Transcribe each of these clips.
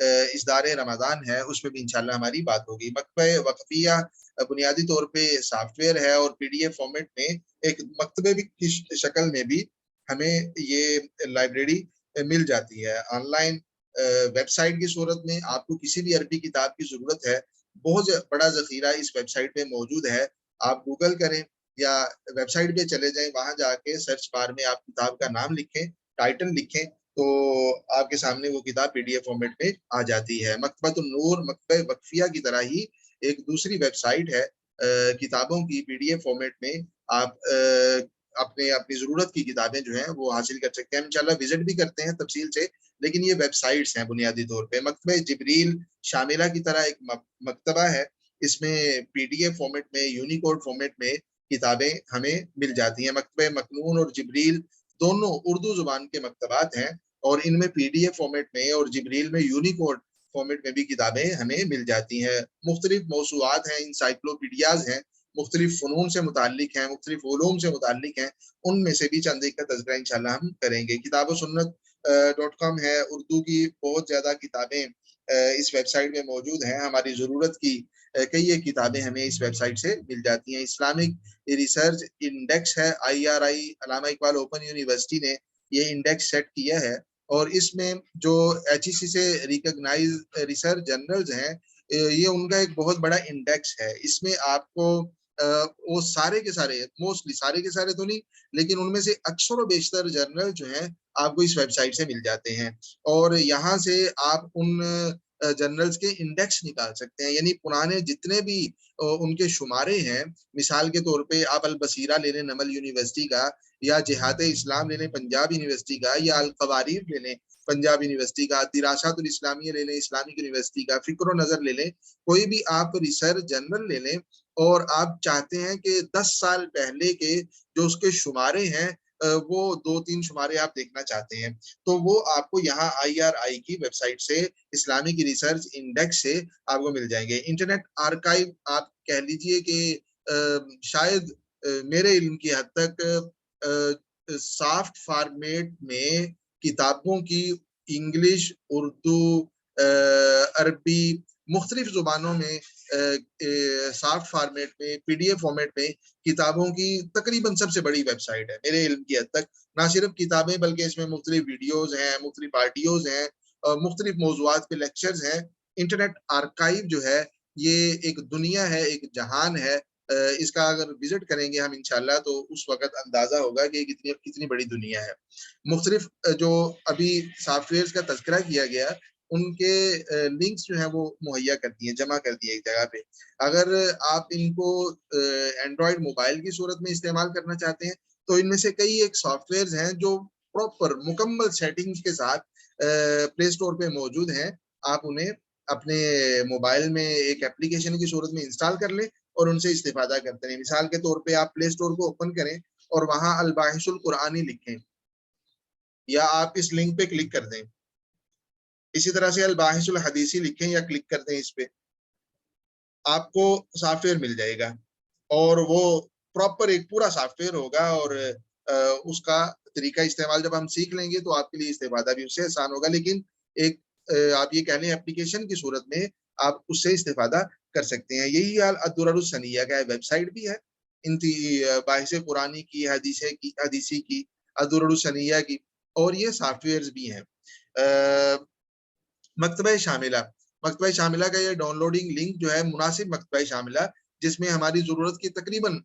اصدار رمضان ہے اس میں بھی انشاءاللہ ہماری بات ہوگی۔ مکتبہ وقفیہ بنیادی طور پہ سافٹ ویئر ہے اور PDF فارمیٹ میں ایک مکتبے کی شکل میں بھی ہمیں یہ لائبریری مل جاتی ہے۔ آن لائن ویب سائٹ کی صورت میں آپ کو کسی بھی عربی کتاب کی ضرورت ہے، بہت بڑا ذخیرہ اس ویب سائٹ پہ موجود ہے۔ آپ گوگل کریں یا ویب سائٹ پہ چلے جائیں، وہاں جا کے سرچ بار میں آپ کتاب کا نام لکھیں، ٹائٹل لکھیں، تو آپ کے سامنے وہ کتاب PDF فارمیٹ میں آ جاتی ہے۔ مکتبۃ النور مکتبہ وقفیہ کی طرح ہی ایک دوسری ویب سائٹ ہے کتابوں کی PDF فارمیٹ میں آپ اپنی ضرورت کی کتابیں جو ہیں وہ حاصل کر سکتے ہیں۔ انشاءاللہ وزٹ بھی کرتے ہیں تفصیل سے، لیکن یہ ویب سائٹس ہیں بنیادی طور پہ۔ مکتبہ جبریل شاملہ کی طرح ایک مکتبہ ہے، اس میں PDF فارمیٹ میں، یونیکوڈ فارمیٹ میں کتابیں ہمیں مل جاتی ہیں۔ مکتبہ مکنون اور جبریل دونوں اردو زبان کے مکتبات ہیں، اور ان میں PDF فارمیٹ میں اور جبریل میں یونیکوڈ فارمیٹ میں بھی کتابیں ہمیں مل جاتی ہیں۔ مختلف موضوعات ہیں، انسائکلوپیڈیاز ہیں، مختلف فنون سے متعلق ہیں، مختلف علوم سے متعلق ہیں، ان میں سے بھی چند ایک کا تذکرہ انشاءاللہ ہم کریں گے۔ کتاب و سنت .com ہے، اردو کی بہت زیادہ کتابیں اس ویب سائٹ میں موجود ہیں۔ ہماری ضرورت کی کئی ایک کتابیں ہمیں اس ویب سائٹ سے مل جاتی ہیں۔ اسلامک ریسرچ انڈیکس ہے، IRI علامہ اقبال اوپن یونیورسٹی نے یہ انڈیکس سیٹ کیا ہے، اور اس میں جو HEC سے ریکگنائز ریسرچ جرنلز ہیں، یہ ان کا ایک بہت بڑا انڈیکس ہے۔ اس میں آپ کو وہ سارے کے سارے، موسٹلی سارے کے سارے تو نہیں، لیکن ان میں سے اکثر و بیشتر جرنل جو ہیں آپ کو اس ویب سائٹ سے مل جاتے ہیں، اور یہاں سے آپ ان جرنلز کے انڈیکس نکال سکتے ہیں، یعنی پرانے جتنے بھی ان کے شمارے ہیں۔ مثال کے طور پہ آپ البصیرہ لے لیں نمل یونیورسٹی کا، یا جہاد اسلام لے لیں پنجاب یونیورسٹی کا، یا القواریر لے لیں پنجاب یونیورسٹی کا، دراسات الاسلامیہ لے لیں اسلامک یونیورسٹی کا، فکر و نظر لے لیں، کوئی بھی آپ ریسرچ جرنل لے لیں، اور آپ چاہتے ہیں کہ 10 سال پہلے کے جو اس کے شمارے ہیں وہ 2-3 شمارے آپ دیکھنا چاہتے ہیں، تو وہ آپ کو یہاں IRI کی ویب سائٹ سے، اسلامک ریسرچ انڈیکس سے آپ کو مل جائیں گے۔ انٹرنیٹ آرکائیو آپ کہہ لیجئے کہ شاید میرے علم کی حد تک سافٹ فارمیٹ میں کتابوں کی انگلش، اردو، عربی، مختلف زبانوں میں سافٹ فارمیٹ میں PDF فارمیٹ میں کتابوں کی تقریباً سب سے بڑی ویب سائٹ ہے میرے علم کی حد تک۔ نہ صرف کتابیں بلکہ اس میں مختلف ویڈیوز ہیں، مختلف آڈیوز ہیں، مختلف موضوعات پہ لیکچرز ہیں۔ انٹرنیٹ آرکائیو جو ہے یہ ایک دنیا ہے، ایک جہان ہے۔ اس کا اگر وزٹ کریں گے ہم انشاءاللہ تو اس وقت اندازہ ہوگا کہ کتنی بڑی دنیا ہے۔ مختلف جو ابھی سافٹ ویئرز کا تذکرہ کیا گیا، ان کے لنکس جو ہیں وہ مہیا کرتی ہیں، جمع کرتی ہیں ایک جگہ پہ۔ اگر آپ ان کو اینڈرائڈ موبائل کی صورت میں استعمال کرنا چاہتے ہیں تو ان میں سے کئی ایک سافٹ ویئرز ہیں جو پراپر مکمل سیٹنگز کے ساتھ پلے سٹور پہ موجود ہیں۔ آپ انہیں اپنے موبائل میں ایک اپلیکیشن کی صورت میں انسٹال کر لیں اور ان سے استفادہ کرتے ہیں۔ مثال کے طور پہ آپ پلے سٹور کو اوپن کریں اور وہاں الباحث القرآنی لکھیں، یا آپ اس لنک پہ کلک کر دیں، اسی طرح سے الباحث الحدیثی لکھیں یا کلک کر دیں اس پہ، آپ کو سافٹ ویئر مل جائے گا، اور وہ پراپر ایک پورا سافٹ ویئر ہوگا، اور اس کا طریقہ استعمال جب ہم سیکھ لیں گے تو آپ کے لیے استفادہ بھی اس سے آسان ہوگا، لیکن ایک آپ یہ کہہ لیں اپلیکیشن کی صورت میں آپ اس سے استفادہ کر سکتے ہیں۔ یہی حال الدرر السنیہ کا ویب سائٹ بھی ہے، ان باحث قرآنی کی، حدیثی کی، الدرر السنیہ کی، اور یہ سافٹ ویئرز بھی ہیں۔ مکتبہ شاملہ کا یہ ڈاؤن لوڈنگ لنک جو ہے مناسب مکتبہ شاملہ، جس میں ہماری ضرورت کی تقریباً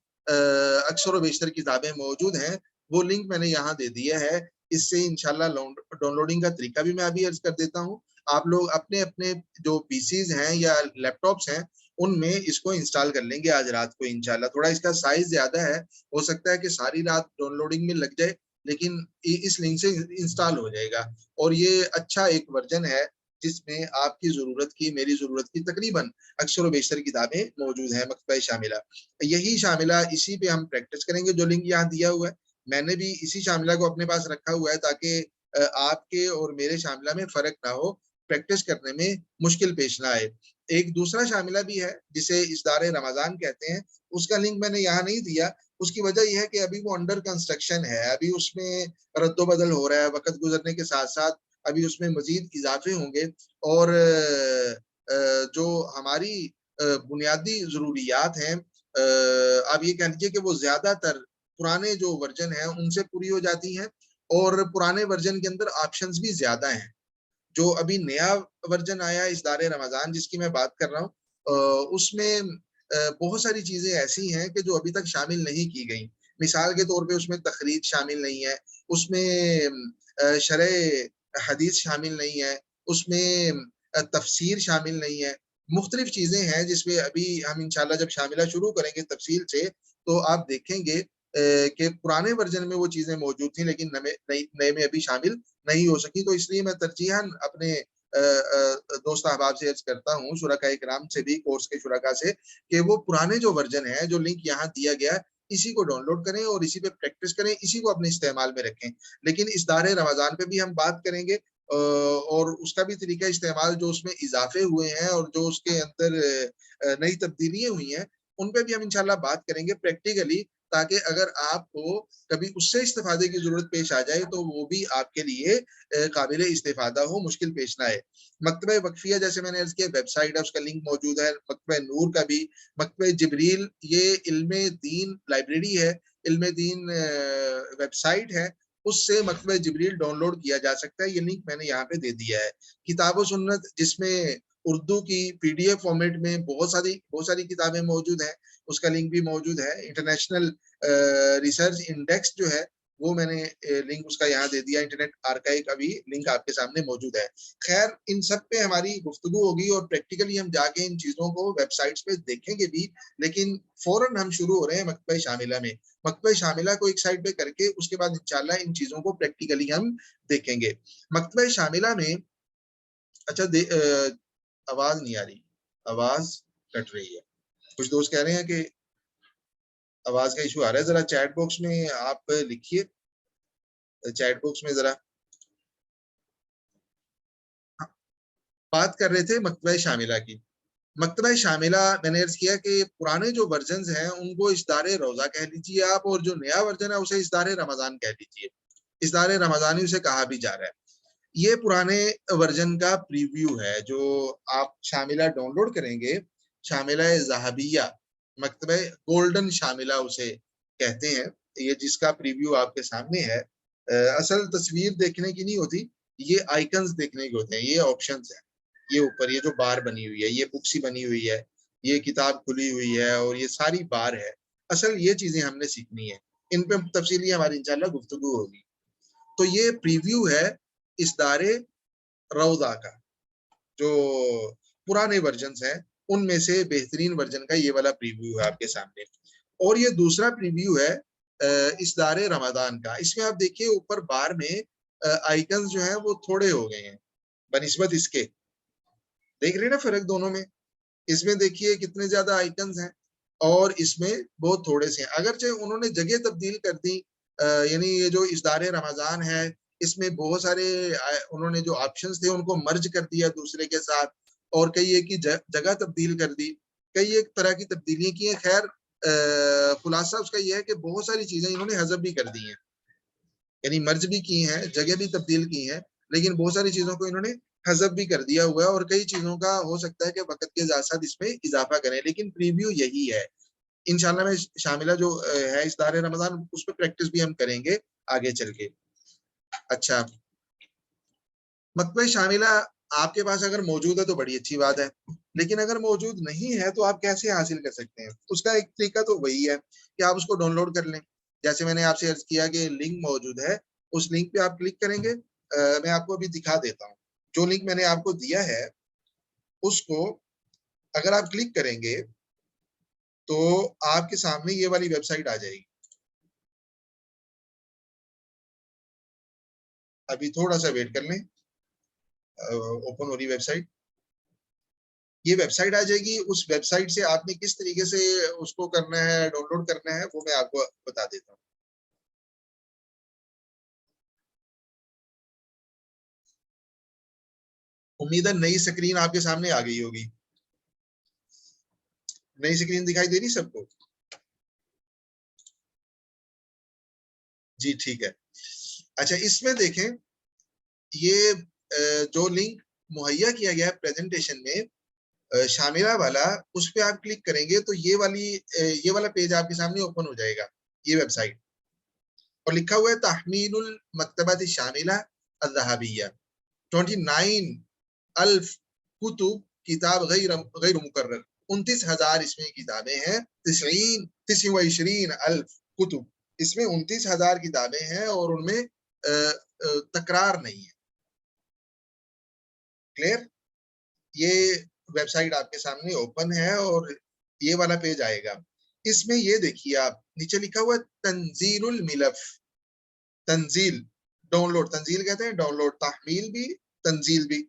اکثر و بیشتر کتابیں موجود ہیں، وہ لنک میں نے یہاں دے دیا ہے۔ اس سے انشاءاللہ ڈاؤن لوڈنگ کا طریقہ بھی میں ابھی عرض کر دیتا ہوں۔ آپ لوگ اپنے جو PCs ہیں یا لیپ ٹاپس ہیں ان میں اس کو انسٹال کر لیں گے آج رات کو انشاءاللہ۔ تھوڑا اس کا سائز زیادہ ہے، ہو سکتا ہے کہ ساری رات ڈاؤن لوڈنگ میں لگ جائے، لیکن اس لنک سے انسٹال ہو جائے گا، اور یہ اچھا ایک ورژن ہے جس میں آپ کی ضرورت کی، میری ضرورت کی تقریباً اکثر و بیشتر کتابیں موجود ہیں۔ مکتبہ شاملہ، یہی شاملہ اسی پہ ہم پریکٹس کریں گے، جو لنک یہاں دیا ہوا ہے میں نے بھی اسی شاملہ کو اپنے پاس رکھا ہوا ہے تاکہ آپ کے اور میرے شاملہ میں فرق نہ ہو، پریکٹس کرنے میں مشکل پیش نہ آئے۔ ایک دوسرا شاملہ بھی ہے جسے اصدار رمضان کہتے ہیں، اس کا لنک میں نے یہاں نہیں دیا، اس کی وجہ یہ ہے کہ ابھی وہ انڈر کنسٹرکشن ہے، ابھی اس میں رد و بدل ہو رہا ہے، وقت گزرنے کے ساتھ ساتھ ابھی اس میں مزید اضافے ہوں گے، اور جو ہماری بنیادی ضروریات ہیں، آپ یہ کہہ لیجیے کہ وہ زیادہ تر پرانے جو ورژن ہیں ان سے پوری ہو جاتی ہیں، اور پرانے ورژن کے اندر آپشنز بھی زیادہ ہیں۔ جو ابھی نیا ورژن آیا اس دار رمضان جس کی میں بات کر رہا ہوں، اس میں بہت ساری چیزیں ایسی ہیں کہ جو ابھی تک شامل نہیں کی گئیں۔ مثال کے طور پہ اس میں تخریج شامل نہیں ہے، اس میں شرح حدیث شامل نہیں ہے، اس میں تفسیر شامل نہیں ہے، مختلف چیزیں ہیں جس میں ابھی ہم انشاءاللہ جب شاملہ شروع کریں گے تفصیل سے تو آپ دیکھیں گے کہ پرانے ورژن میں وہ چیزیں موجود تھیں لیکن نئے میں ابھی شامل نہیں ہو سکی۔ تو اس لیے میں ترجیحاً اپنے دوست احباب سے عرض کرتا ہوں، شرکاء اکرام سے بھی، کورس کے شرکاء سے، کہ وہ پرانے جو ورژن ہے، جو لنک یہاں دیا گیا، اسی کو ڈاؤن لوڈ کریں اور اسی پہ پریکٹس کریں، اسی کو اپنے استعمال میں رکھیں۔ لیکن اس دار رمضان پہ بھی ہم بات کریں گے، اور اس کا بھی طریقہ استعمال جو اس میں اضافے ہوئے ہیں اور جو اس کے اندر نئی تبدیلیاں ہوئی ہیں ان پہ بھی ہم انشاءاللہ بات کریں گے پریکٹیکلی، تاکہ اگر آپ کو کبھی اس سے استفادے کی ضرورت پیش آ جائے تو وہ بھی آپ کے لیے قابل استفادہ ہو، مشکل پیش نہ آئے۔ مکتبہ وقفیہ جیسے میں نے عرض کیا، ویب سائٹ ہے، اس کا لنک موجود ہے۔ مکتبہ نور کا بھی، مکتبہ جبریل یہ علم دین لائبریری ہے، علم دین ویب سائٹ ہے، اس سے مکتبہ جبریل ڈاؤن لوڈ کیا جا سکتا ہے۔ یہ لنک میں نے یہاں پہ دے دیا ہے۔ کتاب و سنت جس میں اردو کی PDF فارمیٹ میں بہت ساری کتابیں موجود ہیں، اس کا لنک بھی موجود ہے۔ انٹرنیشنل ریسرچ انڈیکس جو ہے وہ میں نے لنک اس کا یہاں دے دیا، انٹرنیٹ آرکائیو کا بھی لنک آپ کے سامنے موجود ہے۔ خیر ان سب پہ ہماری گفتگو ہوگی اور پریکٹیکلی ہم جا کے ان چیزوں کو ویب سائٹس پہ دیکھیں گے بھی، لیکن فوراً ہم شروع ہو رہے ہیں مکتبہ شاملہ میں۔ مکتبہ شاملہ کو ایک سائڈ پہ کر کے اس کے بعد انشاءاللہ ان چیزوں کو پریکٹیکلی ہم دیکھیں گے۔ مکتبہ شاملہ میں اچھا آواز نہیں آ رہی، آواز کٹ رہی ہے، کچھ دوست کہہ رہے ہیں کہ آواز کا ایشو آ رہا ہے، ذرا چیٹ باکس میں آپ لکھیے، چیٹ باکس میں ذرا۔ بات کر رہے تھے مکتبہ شاملہ کی۔ مکتبہ شاملہ میں نے عرض کیا کہ پرانے جو ورژنز ہیں ان کو اسدار روضہ کہہ لیجیے آپ، اور جو نیا ورژن ہے اسے اسدار رمضان کہہ لیجیے، اسدار رمضانی اسے کہا بھی جا رہا ہے۔ یہ پرانے ورژن کا پریویو ہے جو آپ شاملہ ڈاؤن لوڈ کریں گے، شاملہ ذہبیہ، مکتبہ گولڈن شاملہ اسے کہتے ہیں، یہ جس کا پریویو آپ کے سامنے ہے۔ اصل تصویر دیکھنے کی نہیں ہوتی، یہ آئیکنز دیکھنے کے ہوتے ہیں، یہ آپشنز ہیں، یہ اوپر یہ جو بار بنی ہوئی ہے، یہ بکسی بنی ہوئی ہے، یہ کتاب کھلی ہوئی ہے اور یہ ساری بار ہے۔ اصل یہ چیزیں ہم نے سیکھنی ہے، ان پہ تفصیلی ہماری انشاءاللہ گفتگو ہوگی۔ تو یہ پریویو ہے اسدار روضہ کا، جو پرانے ورژنز ہیں ان میں سے بہترین ورژن کا یہ والا پریویو ہے آپ کے سامنے۔ اور یہ دوسرا پریویو ہے اسدار رمضان کا۔ اس میں آپ دیکھیے اوپر بار میں آئیکنز جو ہیں وہ تھوڑے ہو گئے ہیں بنسبت اس کے، دیکھ رہے نا فرق دونوں میں؟ اس میں دیکھیے کتنے زیادہ آئیکنز ہیں اور اس میں بہت تھوڑے سے ہیں، اگرچہ انہوں نے جگہ تبدیل کر دی، یعنی یہ جو اسدار رمضان ہے اس میں بہت سارے انہوں نے جو آپشنز تھے ان کو مرج کر دیا دوسرے کے ساتھ، اور کئی ایک کی جگہ تبدیل کر دی، کئی ایک طرح کی تبدیلیاں کی ہیں۔ خیر خلاصہ اس کا یہ ہے کہ بہت ساری چیزیں انہوں نے حذف بھی کر دی ہیں، یعنی مرج بھی کی ہیں، جگہ بھی تبدیل کی ہیں، لیکن بہت ساری چیزوں کو انہوں نے حذف بھی کر دیا ہوا ہے، اور کئی چیزوں کا ہو سکتا ہے کہ وقت کے ساتھ اس میں اضافہ کریں، لیکن پریویو یہی ہے۔ انشاءاللہ میں شاملہ جو ہے اسدار رمضان اس پہ پریکٹس بھی ہم کریں گے آگے چل کے۔ اچھا، مکتبہ شاملہ آپ کے پاس اگر موجود ہے تو بڑی اچھی بات ہے، لیکن اگر موجود نہیں ہے تو آپ کیسے حاصل کر سکتے ہیں؟ اس کا ایک طریقہ تو وہی ہے کہ آپ اس کو ڈاؤن لوڈ کر لیں، جیسے میں نے آپ سے عرض کیا کہ لنک موجود ہے، اس لنک پہ آپ کلک کریں گے۔ میں آپ کو ابھی دکھا دیتا ہوں، جو لنک میں نے آپ کو دیا ہے اس کو اگر آپ کلک کریں گے تو آپ کے سامنے یہ والی ویب سائٹ آ جائے گی۔ ابھی تھوڑا سا ویٹ کر لیں، اوپن ہو رہی ویب سائٹ، یہ ویب سائٹ آ جائے گی۔ اس ویب سائٹ سے آپ نے کس طریقے سے اس کو کرنا ہے، ڈاؤن لوڈ کرنا ہے، وہ میں آپ کو بتا دیتا ہوں۔ امید ہے نئی سکرین آپ کے سامنے آ گئی ہوگی، نئی سکرین دکھائی دے رہی سب کو؟ جی ٹھیک ہے۔ اچھا اس میں دیکھیں، یہ جو لنک مہیا کیا گیا ہے پریزنٹیشن میں شاملہ والا، اس پہ آپ کلک کریں گے تو یہ والا پیج آپ کے سامنے اوپن ہو جائے گا، یہ ویب سائٹ، اور لکھا ہوا ہے تحمیل المکتبۃ الشاملہ الذہبیہ، 29,000 کتب، کتاب غیر مکرر، 29,000 اس میں کتابیں ہیں، 29,000 کتب، اس میں 29,000 کتابیں ہیں اور ان میں تکرار نہیں ہے۔ کلیئر؟ یہ ویب سائٹ آپ کے سامنے اوپن ہے اور یہ والا پیج آئے گا۔ اس میں یہ دیکھیے آپ نیچے لکھا ہوا تنزیل الملف، تنزیل ڈاؤن لوڈ، تنزیل کہتے ہیں ڈاؤن لوڈ، تحمیل بھی تنزیل بھی،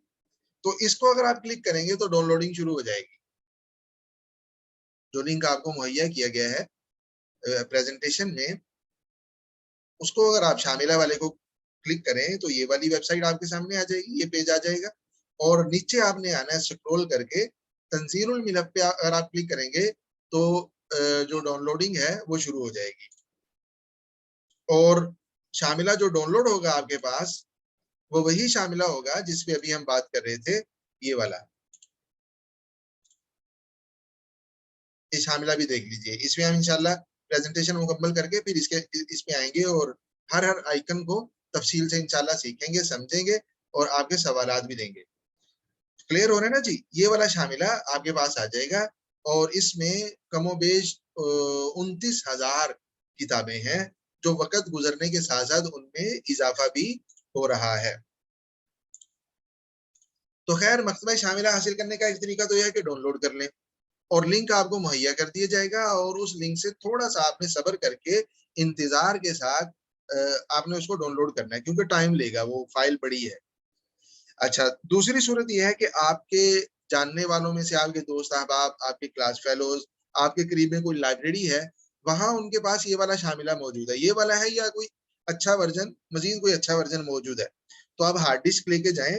تو اس کو اگر آپ کلک کریں گے تو ڈاؤن لوڈنگ شروع ہو جائے گی۔ جو لنک آپ کو مہیا کیا گیا ہے پریزنٹیشن میں، اس کو اگر آپ شاملہ والے کو کلک کریں تو یہ والی ویب سائٹ آپ کے سامنے آ جائے گی، یہ پیج آ جائے گا، اور نیچے آپ نے آنا ہے سکرول کر کے تنزیل الملف پہ اگر آپ کلک کریں گے تو جو ڈاؤن لوڈنگ ہے وہ شروع ہو جائے گی، اور شاملہ جو ڈاؤن لوڈ ہوگا آپ کے پاس وہ وہی شاملہ ہوگا جس پہ ابھی ہم بات کر رہے تھے، یہ والا، یہ شاملہ بھی دیکھ لیجئے۔ اس میں ہم انشاءاللہ پریزنٹیشن مکمل کر کے پھر اس پہ آئیں گے اور ہر آئیکن کو تفصیل سے انشاءاللہ سیکھیں گے، سمجھیں گے اور آپ کے سوالات بھی دیں گے۔ کلیئر ہو رہا ہے نا جی؟ یہ والا شاملہ آپ کے پاس آ جائے گا اور اس میں کم و بیش 29,000 کتابیں ہیں، جو وقت گزرنے کے ساتھ ساتھ ان میں اضافہ بھی ہو رہا ہے۔ تو خیر، مکتبہ شاملہ حاصل کرنے کا ایک طریقہ تو یہ ہے کہ ڈاؤن لوڈ کر لیں، اور لنک آپ کو مہیا کر دیا جائے گا، اور اس لنک سے تھوڑا سا آپ نے صبر کر کے انتظار کے ساتھ آپ نے اس کو ڈاؤن لوڈ کرنا ہے، کیونکہ ٹائم لے گا، وہ فائل بڑی ہے۔ اچھا، دوسری صورت یہ ہے کہ آپ کے جاننے والوں میں سے آپ کے دوست احباب، آپ کے کلاس فیلوز، آپ کے قریب میں کوئی لائبریری ہے، وہاں ان کے پاس یہ والا شاملہ موجود ہے، یہ والا ہے یا کوئی اچھا ورژن، مزید کوئی اچھا ورژن موجود ہے، تو آپ ہارڈ ڈسک لے کے جائیں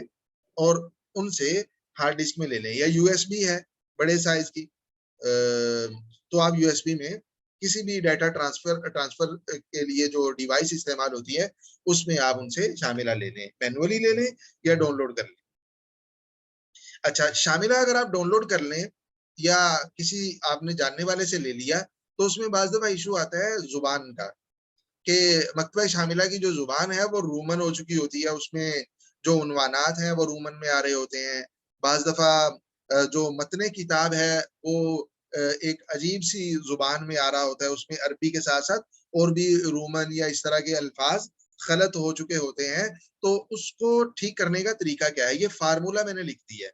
اور ان سے ہارڈ ڈسک میں لے لیں، یا یو ایس بی ہے بڑے سائز کی، تو آپ یو ایس بی میں کسی بھی ڈیٹا ٹرانسفر کے لیے جو ڈیوائس استعمال ہوتی ہے اس میں آپ ان سے شاملہ لے لیں، مینولی لے لیں یا ڈاؤن لوڈ کر لیں۔ اچھا، شاملہ اگر آپ ڈاؤن لوڈ کر لیں یا کسی آپ نے جاننے والے سے لے لیا تو اس میں بعض دفعہ ایشو آتا ہے زبان کا، کہ مکتبہ شاملہ کی جو زبان ہے وہ رومن ہو چکی ہوتی ہے، اس میں جو عنوانات ہیں وہ رومن میں آ رہے ہوتے ہیں، بعض دفعہ جو متن کتاب ہے وہ ایک عجیب سی زبان میں آ رہا ہوتا ہے، اس میں عربی کے ساتھ ساتھ اور بھی رومن یا اس طرح کے الفاظ غلط ہو چکے ہوتے ہیں، تو اس کو ٹھیک کرنے کا طریقہ کیا ہے؟ یہ فارمولا میں نے لکھ دی ہے،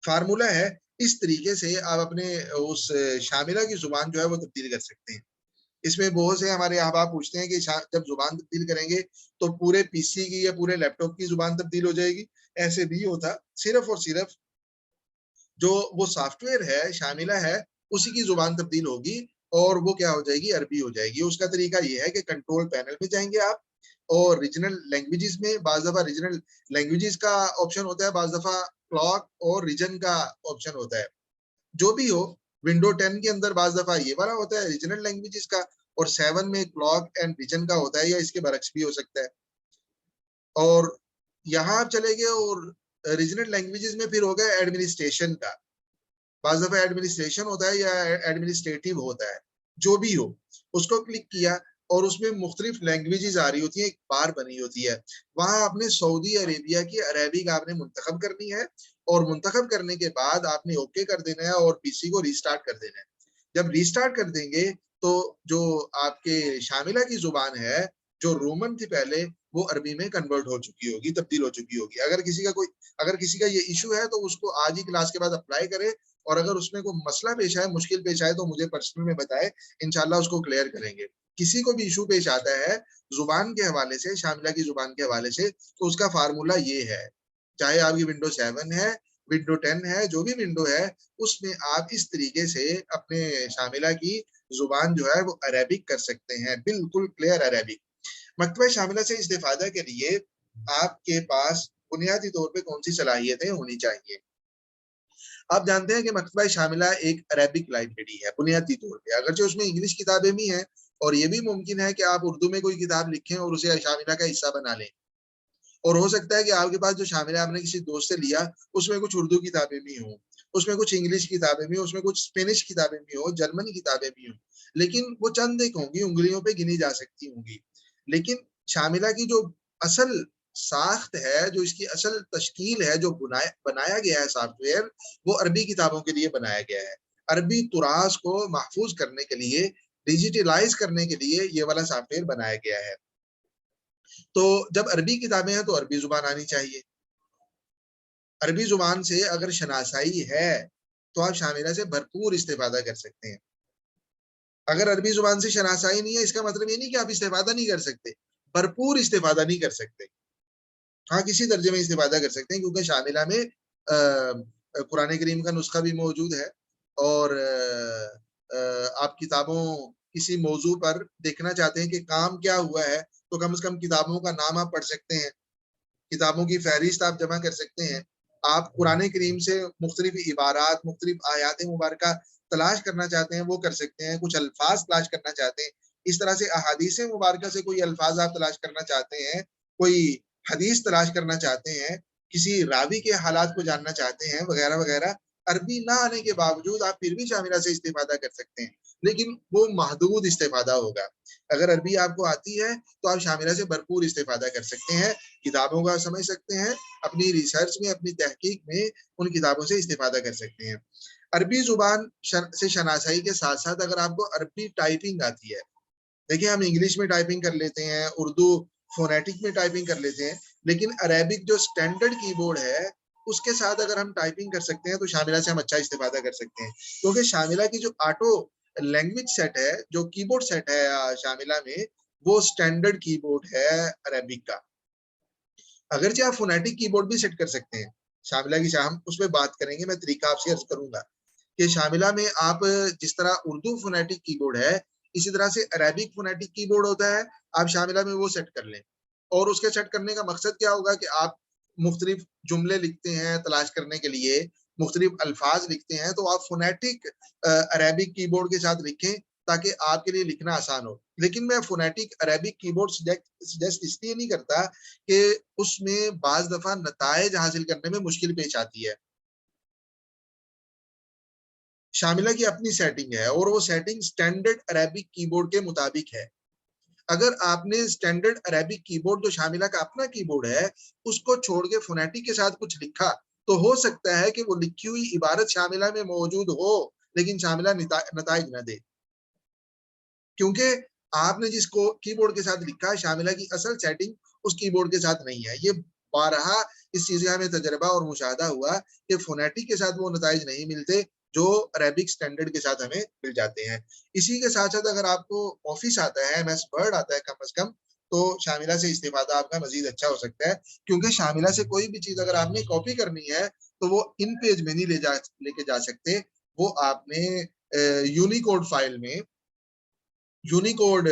فارمولا ہے، اس طریقے سے آپ اپنے اس شاملہ کی زبان جو ہے وہ تبدیل کر سکتے ہیں۔ اس میں بہت سے ہمارے احباب پوچھتے ہیں کہ جب زبان تبدیل کریں گے تو پورے پی سی کی یا پورے لیپ ٹاپ کی زبان تبدیل ہو جائے گی؟ ایسے نہیں ہوتا، صرف اور صرف جو وہ سافٹ ویئر ہے، شاملہ ہے، اسی کی زبان تبدیل ہوگی اور وہ کیا ہو جائے گی؟ عربی ہو جائے گی۔ اس کا طریقہ یہ ہے کہ کنٹرول پینل میں جائیں گے آپ، اور ریجنل لینگویجز میں بعض دفعہ ریجنل لینگویجز کا آپشن ہوتا ہے، بعض دفعہ کلاک اور ریجن کا آپشن ہوتا ہے، جو بھی ہو، ونڈو 10 کے اندر بعض دفعہ یہ والا ہوتا ہے ریجنل لینگویجز کا، اور 7 میں کلاک اینڈ ریجن کا ہوتا ہے، یا اس کے برعکس بھی ہو سکتا ہے۔ اور یہاں آپ چلے گئے اور ریجنل لینگویجز میں پھر ہوگا ایڈمنسٹریشن کا، بعض دفعہ ایڈمنسٹریشن ہوتا ہے یا ایڈمنسٹریٹو ہوتا ہے، جو بھی ہو، اس کو کلک کیا اور اس میں مختلف لینگویجز آ رہی ہوتی ہیں، ایک بار بنی ہوتی ہے، وہاں آپ نے سعودی عربیہ کی عربک آپ نے منتخب کرنی ہے، اور منتخب کرنے کے بعد آپ نے اوکے کر دینا ہے اور پی سی کو ریسٹارٹ کر دینا ہے۔ جب ریسٹارٹ کر دیں گے تو جو آپ کے شاملہ کی زبان ہے، جو رومن تھی پہلے، وہ عربی میں کنورٹ ہو چکی ہوگی، تبدیل ہو چکی ہوگی۔ اگر کسی کا یہ ایشو ہے تو اس کو آج ہی کلاس کے بعد اپلائی کرے، اور اگر اس میں کوئی مسئلہ پیش آئے، مشکل پیش آئے، تو مجھے پرسنل میں بتائے، انشاءاللہ اس کو کلیئر کریں گے۔ کسی کو بھی ایشو پیش آتا ہے زبان کے حوالے سے، شاملہ کی زبان کے حوالے سے، تو اس کا فارمولا یہ ہے، چاہے آپ کی ونڈو 7 ہے، ونڈو 10 ہے، جو بھی ونڈو ہے، اس میں آپ اس طریقے سے اپنے شاملہ کی زبان جو ہے وہ عربک کر سکتے ہیں، بالکل کلیئر عربک۔ مکتبہ شاملہ سے استفادہ کے لیے آپ کے پاس بنیادی طور پہ کون سی صلاحیتیں ہونی چاہیے؟ آپ جانتے ہیں کہ مکتبہ شاملہ ایک عربک لائبریری ہے بنیادی طور پہ، اگرچہ اس میں انگلش کتابیں بھی ہیں، اور یہ بھی ممکن ہے کہ آپ اردو میں کوئی کتاب لکھیں اور اسے شاملہ کا حصہ بنا لیں، اور ہو سکتا ہے کہ آپ کے پاس جو شاملہ آپ نے کسی دوست سے لیا اس میں کچھ اردو کتابیں بھی ہوں، اس میں کچھ انگلش کتابیں بھی ہوں، اس میں کچھ اسپینش کتابیں بھی ہوں، جرمن کتابیں بھی ہوں، لیکن وہ چند ایک ہوں گی، انگلیوں پہ گنی جا سکتی ہوں گی. لیکن شاملہ کی جو اصل ساخت ہے، جو اس کی اصل تشکیل ہے، جو بنایا گیا ہے سافٹ ویئر، وہ عربی کتابوں کے لیے بنایا گیا ہے. عربی تراث کو محفوظ کرنے کے لیے، ڈیجیٹلائز کرنے کے لیے یہ والا سافٹ ویئر بنایا گیا ہے. تو جب عربی کتابیں ہیں تو عربی زبان آنی چاہیے. عربی زبان سے اگر شناسائی ہے تو آپ شاملہ سے بھرپور استفادہ کر سکتے ہیں. اگر عربی زبان سے شناسائی نہیں ہے، اس کا مطلب یہ نہیں کہ آپ استفادہ نہیں کر سکتے، بھرپور استفادہ نہیں کر سکتے. ہاں، کسی درجے میں استفادہ کر سکتے ہیں، کیونکہ شاملہ میں قرآن کریم کا نسخہ بھی موجود ہے، اور آپ کتابوں کسی موضوع پر دیکھنا چاہتے ہیں کہ کام کیا ہوا ہے تو کم از کم کتابوں کا نام آپ پڑھ سکتے ہیں، کتابوں کی فہرست آپ جمع کر سکتے ہیں. آپ قرآن کریم سے مختلف عبارات، مختلف آیات مبارکہ تلاش کرنا چاہتے ہیں، وہ کر سکتے ہیں. کچھ الفاظ تلاش کرنا چاہتے ہیں، اس طرح سے احادیث مبارکہ سے کوئی الفاظ آپ تلاش کرنا چاہتے ہیں، کوئی حدیث تلاش کرنا چاہتے ہیں، کسی راوی کے حالات کو جاننا چاہتے ہیں، وغیرہ وغیرہ. عربی نہ آنے کے باوجود آپ پھر بھی شاملہ سے استفادہ کر سکتے ہیں، لیکن وہ محدود استفادہ ہوگا. اگر عربی آپ کو آتی ہے تو آپ شاملہ سے بھرپور استفادہ کر سکتے ہیں، کتابوں کا سمجھ سکتے ہیں، اپنی ریسرچ میں، اپنی تحقیق میں ان کتابوں سے استفادہ کر سکتے ہیں. عربی زبان سے شناسائی کے ساتھ ساتھ اگر آپ کو عربی ٹائپنگ آتی ہے، دیکھیں ہم انگلش میں ٹائپنگ کر لیتے ہیں، اردو فونیٹک میں ٹائپنگ کر لیتے ہیں، لیکن عربک جو سٹینڈرڈ کی بورڈ ہے اس کے ساتھ اگر ہم ٹائپنگ کر سکتے ہیں تو شاملہ سے ہم اچھا استفادہ کر سکتے ہیں. کیونکہ شاملہ کی جو آٹو لینگویج سیٹ ہے، جو کی بورڈ سیٹ ہے شاملہ میں، وہ سٹینڈرڈ کی بورڈ ہے عربک کا. اگرچہ آپ فونیٹک کی بورڈ بھی سیٹ کر سکتے ہیں شاملہ کی، ہم اس پہ بات کریں گے، میں طریقہ آپ سے عرض کروں گا کہ شاملہ میں آپ جس طرح اردو فونیٹک کی بورڈ ہے، اسی طرح سے عربک فونیٹک کی بورڈ ہوتا ہے، آپ شاملہ میں وہ سیٹ کر لیں. اور اس کے سیٹ کرنے کا مقصد کیا ہوگا کہ آپ مختلف جملے لکھتے ہیں تلاش کرنے کے لیے، مختلف الفاظ لکھتے ہیں، تو آپ فونیٹک عربک کی بورڈ کے ساتھ لکھیں تاکہ آپ کے لیے لکھنا آسان ہو. لیکن میں فونیٹک عربک کی بورڈ سجیسٹ اس لیے نہیں کرتا کہ اس میں بعض دفعہ نتائج حاصل کرنے میں مشکل پیش آتی ہے. شاملہ کی اپنی سیٹنگ ہے اور وہ سیٹنگ سٹینڈرڈ عربک کی بورڈ کے مطابق ہے. اگر آپ نے سٹینڈرڈ عربک کی بورڈ جو شاملہ کا اپنا کی بورڈ ہے اس کو چھوڑ کے فونیٹک کے ساتھ کچھ لکھا تو ہو سکتا ہے کہ وہ لکھی ہوئی عبارت شاملہ میں موجود ہو لیکن شاملہ نتائج نہ دے، کیونکہ آپ نے جس کو کی بورڈ کے ساتھ لکھا ہے شاملہ کی اصل سیٹنگ اس کی بورڈ کے ساتھ نہیں ہے. یہ بارہا اس چیز کا ہمیں تجربہ اور مشاہدہ ہوا کہ فونیٹک کے ساتھ وہ نتائج نہیں ملتے جو عربک سٹینڈرڈ کے ساتھ ہمیں مل جاتے ہیں. اسی کے ساتھ ساتھ اگر آپ کو آفس آتا ہے، ایم ایس ورڈ آتا ہے کم از کم، تو شاملہ سے استفادہ آپ کا مزید اچھا ہو سکتا ہے. کیونکہ شاملہ سے کوئی بھی چیز اگر آپ نے کاپی کرنی ہے تو وہ ان پیج میں نہیں لے کے جا سکتے، وہ آپ نے یونیکوڈ فائل میں، یونیکوڈ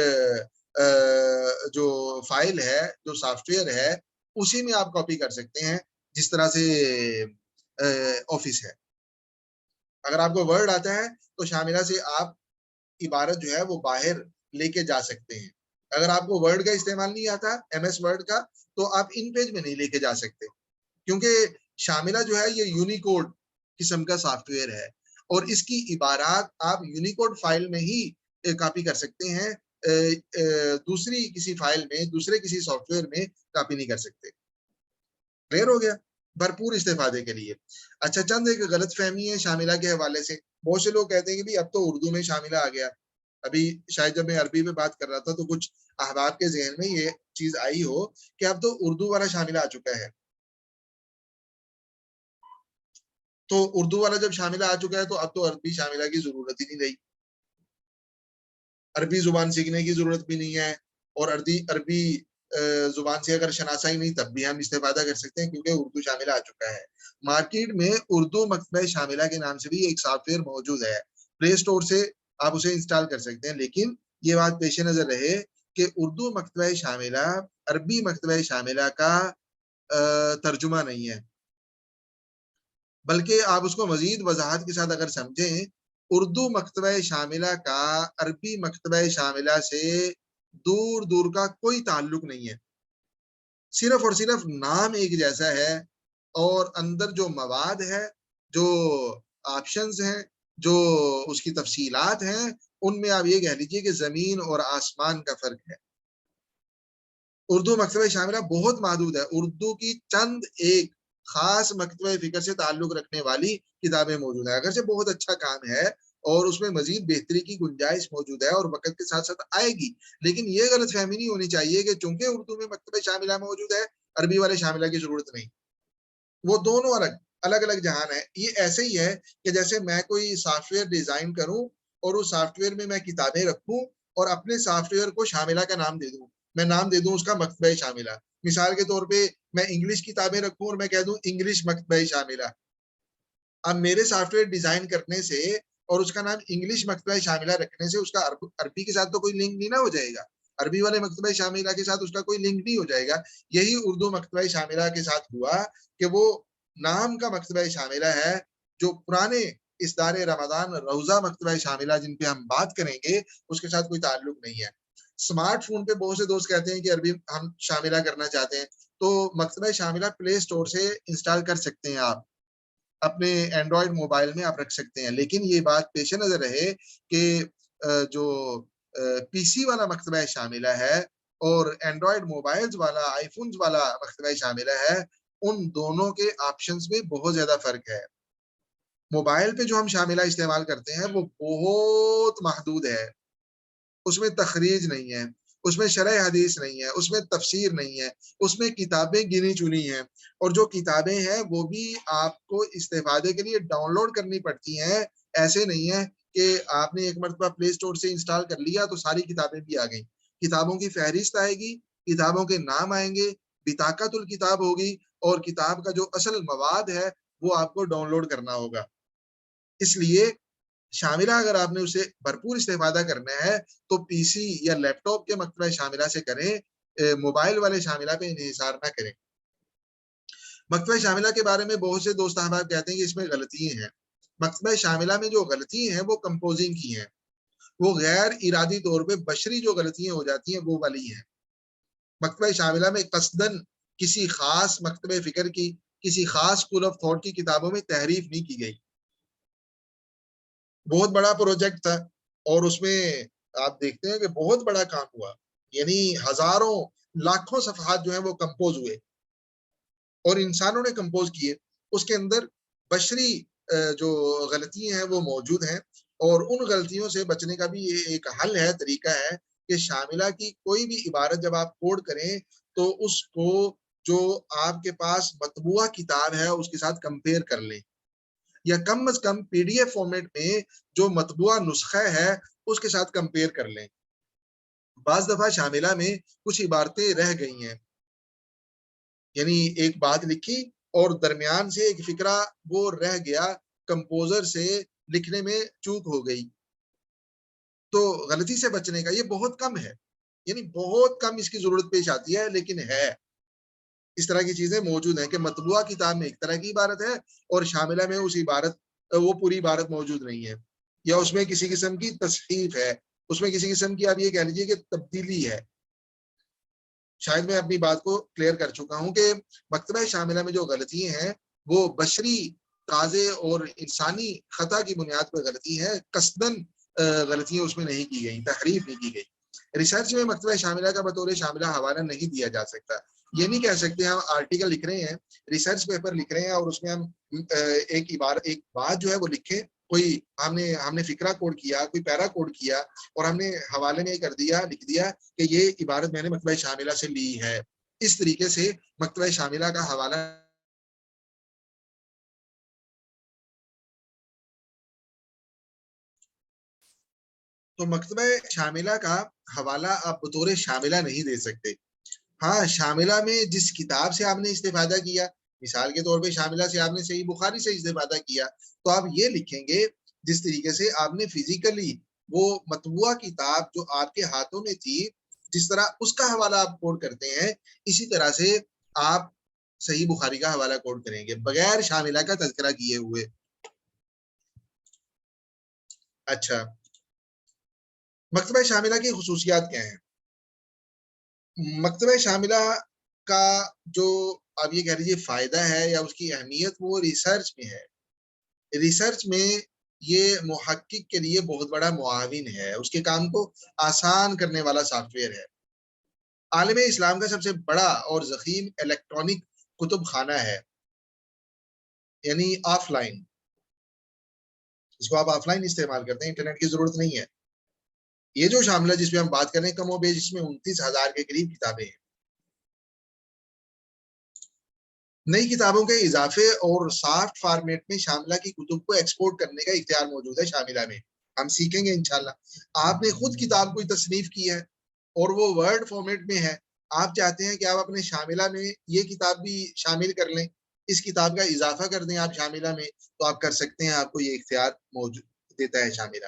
جو فائل ہے، جو سافٹ ویئر ہے، اسی میں آپ کاپی کر سکتے ہیں جس طرح سے آفس ہے. اگر آپ کو ورڈ آتا ہے تو شاملہ سے آپ عبارت جو ہے وہ باہر لے کے جا سکتے ہیں. اگر آپ کو ورڈ کا استعمال نہیں آتا، ایم ایس ورڈ کا، تو آپ ان پیج میں نہیں لے کے جا سکتے، کیونکہ شاملہ جو ہے یہ یونیکوڈ قسم کا سافٹ ویئر ہے اور اس کی عبارات آپ یونیکوڈ فائل میں ہی کاپی کر سکتے ہیں، دوسری کسی فائل میں، دوسرے کسی سافٹ ویئر میں کاپی نہیں کر سکتے. کلیئر ہو گیا؟ بھرپور استفادے کے لیے. اچھا، چند ایک غلط فہمی ہے شاملہ کے حوالے سے. بہت سے لوگ کہتے ہیں کہ بھی اب تو اردو میں شاملہ آ گیا. ابھی شاید جب میں عربی میں بات کر رہا تھا تو کچھ احباب کے ذہن میں یہ چیز آئی ہو کہ اب تو اردو والا شاملہ آ چکا ہے. تو اردو والا جب شاملہ آ چکا ہے تو اب تو عربی شاملہ کی ضرورت ہی نہیں رہی، عربی زبان سیکھنے کی ضرورت بھی نہیں ہے، اور عربی زبان سے اگر شناسائی نہیں تب بھی ہم استفادہ کر سکتے ہیں کیونکہ اردو شاملہ آ چکا ہے. مارکیٹ میں اردو مکتبہ شاملہ کے نام سے بھی ایک سافٹ ویئر موجود ہے، پلے اسٹور سے آپ اسے انسٹال کر سکتے ہیں. لیکن یہ بات پیش نظر رہے کہ اردو مکتبہ شاملہ عربی مکتبہ شاملہ کا ترجمہ نہیں ہے، بلکہ آپ اس کو مزید وضاحت کے ساتھ اگر سمجھیں، اردو مکتبہ شاملہ کا عربی مکتبہ شاملہ سے دور دور کا کوئی تعلق نہیں ہے. صرف اور صرف نام ایک جیسا ہے، اور اندر جو مواد ہے، جو آپشنز ہیں، جو اس کی تفصیلات ہیں، ان میں آپ یہ کہہ لیجئے کہ زمین اور آسمان کا فرق ہے۔ اردو مکتبہ شاملہ بہت محدود ہے، اردو کی چند ایک خاص مکتبہ فکر سے تعلق رکھنے والی کتابیں موجود ہیں، اگرچہ بہت اچھا کام ہے اور اس میں مزید بہتری کی گنجائش موجود ہے اور وقت کے ساتھ ساتھ آئے گی، لیکن یہ غلط فہمی نہیں ہونی چاہیے کہ چونکہ اردو میں مکتبہ شاملہ موجود ہے، عربی والے شاملہ کی ضرورت نہیں۔ وہ دونوں الگ الگ الگ جہان ہے۔ یہ ایسے ہی ہے کہ جیسے میں کوئی سافٹ ویئر ڈیزائن کروں اور اس سافٹ ویئر میں کتابیں رکھوں اور اپنے سافٹ ویئر کو شاملہ کا نام دے دوں، میں نام دے دوں اس کا مکتبہ شاملہ، مثال کے طور پہ میں انگلش کتابیں رکھوں اور میں کہہ دوں انگلش مکتبہ شاملہ۔ اب میرے سافٹ ویئر ڈیزائن کرنے سے اور اس کا نام انگلش مکتبہ شاملہ رکھنے سے اس کا عربی کے ساتھ تو کوئی لنک نہیں نہ ہو جائے گا، عربی والے مکتبہ شاملہ کے ساتھ اس کا کوئی لنک نہیں ہو جائے گا۔ یہی اردو مکتبہ شاملہ کے ساتھ ہوا کہ وہ نام کا مکتبہ شاملہ ہے، جو پرانے اصدار رمضان روضہ مکتبہ شاملہ جن پہ ہم بات کریں گے اس کے ساتھ کوئی تعلق نہیں ہے۔ سمارٹ فون پہ بہت سے دوست کہتے ہیں کہ عربی ہم شاملہ کرنا چاہتے ہیں، تو مکتبہ شاملہ پلے اسٹور سے انسٹال کر سکتے ہیں، آپ اپنے اینڈرائڈ موبائل میں آپ رکھ سکتے ہیں، لیکن یہ بات پیش نظر رہے کہ جو پی سی والا مکتبہ شاملہ ہے اور اینڈرائڈ موبائلز والا، آئی فونز والا مکتبہ شاملہ ہے، ان دونوں کے آپشنز میں بہت زیادہ فرق ہے۔ موبائل پہ جو ہم شاملہ استعمال کرتے ہیں وہ بہت محدود ہے، اس میں تخریج نہیں ہے، اس میں شرح حدیث نہیں ہے، اس میں تفسیر نہیں ہے، اس میں کتابیں گنی چنی ہیں، اور جو کتابیں ہیں وہ بھی آپ کو استفادے کے لیے ڈاؤن لوڈ کرنی پڑتی ہیں۔ ایسے نہیں ہے کہ آپ نے ایک مرتبہ پلے اسٹور سے انسٹال کر لیا تو ساری کتابیں بھی آ گئیں۔ کتابوں کی فہرست آئے گی، کتابوں کے نام آئیں گے، بطاقت الکتاب ہوگی، اور کتاب کا جو اصل مواد ہے وہ آپ کو ڈاؤن لوڈ کرنا ہوگا۔ اس لیے شاملہ اگر آپ نے اسے بھرپور استفادہ کرنا ہے تو پی سی یا لیپ ٹاپ کے مکتبہ شاملہ سے کریں، موبائل والے شاملہ پہ انحصار نہ کریں۔ مکتبہ شاملہ کے بارے میں بہت سے دوست احباب کہتے ہیں کہ اس میں غلطیاں ہیں۔ مکتبہ شاملہ میں جو غلطیاں ہیں وہ کمپوزنگ کی ہیں، وہ غیر ارادی طور پہ بشری جو غلطیاں ہو جاتی ہیں وہ والی ہیں۔ مکتبہ شاملہ میں قصدن کسی خاص مکتبہ فکر کی، کسی خاص اسکول آف تھاٹ کی کتابوں میں تحریف نہیں کی گئی۔ بہت بڑا پروجیکٹ تھا اور اس میں آپ دیکھتے ہیں کہ بہت بڑا کام ہوا، یعنی ہزاروں لاکھوں صفحات جو ہیں وہ کمپوز ہوئے اور انسانوں نے کمپوز کیے۔ اس کے اندر بشری جو غلطیاں ہیں وہ موجود ہیں، اور ان غلطیوں سے بچنے کا بھی ایک حل ہے، طریقہ ہے کہ شاملہ کی کوئی بھی عبارت جب آپ کوڈ کریں تو اس کو جو آپ کے پاس مطبوعہ کتاب ہے اس کے ساتھ کمپیئر کر لیں، یا کم از کم پی ڈی ایف فارمیٹ میں جو مطبوعہ نسخہ ہے اس کے ساتھ کمپیئر کر لیں۔ بعض دفعہ شاملہ میں کچھ عبارتیں رہ گئی ہیں، یعنی ایک بات لکھی اور درمیان سے ایک فکرہ وہ رہ گیا، کمپوزر سے لکھنے میں چوک ہو گئی، تو غلطی سے بچنے کا یہ بہت کم ہے، یعنی بہت کم اس کی ضرورت پیش آتی ہے، لیکن ہے اس طرح کی چیزیں موجود ہیں کہ مطبوعہ کتاب میں ایک طرح کی عبارت ہے اور شاملہ میں اس عبارت وہ پوری عبارت موجود نہیں ہے، یا اس میں کسی قسم کی تصحیف ہے، اس میں کسی قسم کی آپ یہ کہہ لیجیے کہ تبدیلی ہے۔ شاید میں اپنی بات کو کلیئر کر چکا ہوں کہ مکتبہ شاملہ میں جو غلطیاں ہیں وہ بشری تازے اور انسانی خطا کی بنیاد پر غلطی ہے، قصدن غلطیاں اس میں نہیں کی گئی، تحریف نہیں کی گئی۔ ریسرچ میں مکتبہ شاملہ کا بطور شاملہ حوالہ نہیں دیا جا سکتا، یہ نہیں کہہ سکتے ہم آرٹیکل لکھ رہے ہیں، ریسرچ پیپر لکھ رہے ہیں اور اس میں ہم ایک بات جو ہے وہ لکھیں، کوئی ہم نے فکرہ کوڈ کیا، کوئی پیرا کوڈ کیا اور ہم نے حوالے میں کر دیا، لکھ دیا کہ یہ عبارت میں نے مکتبہ شاملہ سے لی ہے۔ اس طریقے سے مکتبہ شاملہ کا حوالہ تو مکتبہ شاملہ کا حوالہ آپ بطور شاملہ نہیں دے سکتے۔ ہاں، شاملہ میں جس کتاب سے آپ نے استفادہ کیا، مثال کے طور پہ شاملہ سے آپ نے صحیح بخاری سے استفادہ کیا، تو آپ یہ لکھیں گے جس طریقے سے آپ نے فزیکلی وہ مطبوعہ کتاب جو آپ کے ہاتھوں میں تھی، جس طرح اس کا حوالہ آپ کوڈ کرتے ہیں، اسی طرح سے آپ صحیح بخاری کا حوالہ کوڈ کریں گے بغیر شاملہ کا تذکرہ کیے ہوئے۔ اچھا، مکتبہ شاملہ کی خصوصیات کیا ہیں؟ مکتبہ شاملہ کا جو آپ یہ کہہ لیجیے فائدہ ہے یا اس کی اہمیت، وہ ریسرچ میں ہے. ریسرچ میں یہ محقق کے لیے بہت بڑا معاون ہے، اس کے کام کو آسان کرنے والا سافٹ ویئر ہے. عالم اسلام کا سب سے بڑا اور ضخیم الیکٹرانک کتب خانہ ہے، یعنی آف لائن. اس کو آپ آف لائن استعمال کرتے ہیں، انٹرنیٹ کی ضرورت نہیں ہے. یہ جو شاملہ جس پہ ہم بات کر رہے ہیں کم و بیش اس میں 29,000 کے قریب کتابیں ہیں. نئی کتابوں کے اضافے اور سافٹ فارمیٹ میں شاملہ کی کتب کو ایکسپورٹ کرنے کا اختیار موجود ہے شاملہ میں. ہم سیکھیں گے انشاءاللہ. آپ نے خود کتاب کوئی تصنیف کی ہے اور وہ ورڈ فارمیٹ میں ہے، آپ چاہتے ہیں کہ آپ اپنے شاملہ میں یہ کتاب بھی شامل کر لیں، اس کتاب کا اضافہ کر دیں آپ شاملہ میں، تو آپ کر سکتے ہیں. آپ کو یہ اختیار موجود دیتا ہے شاملہ.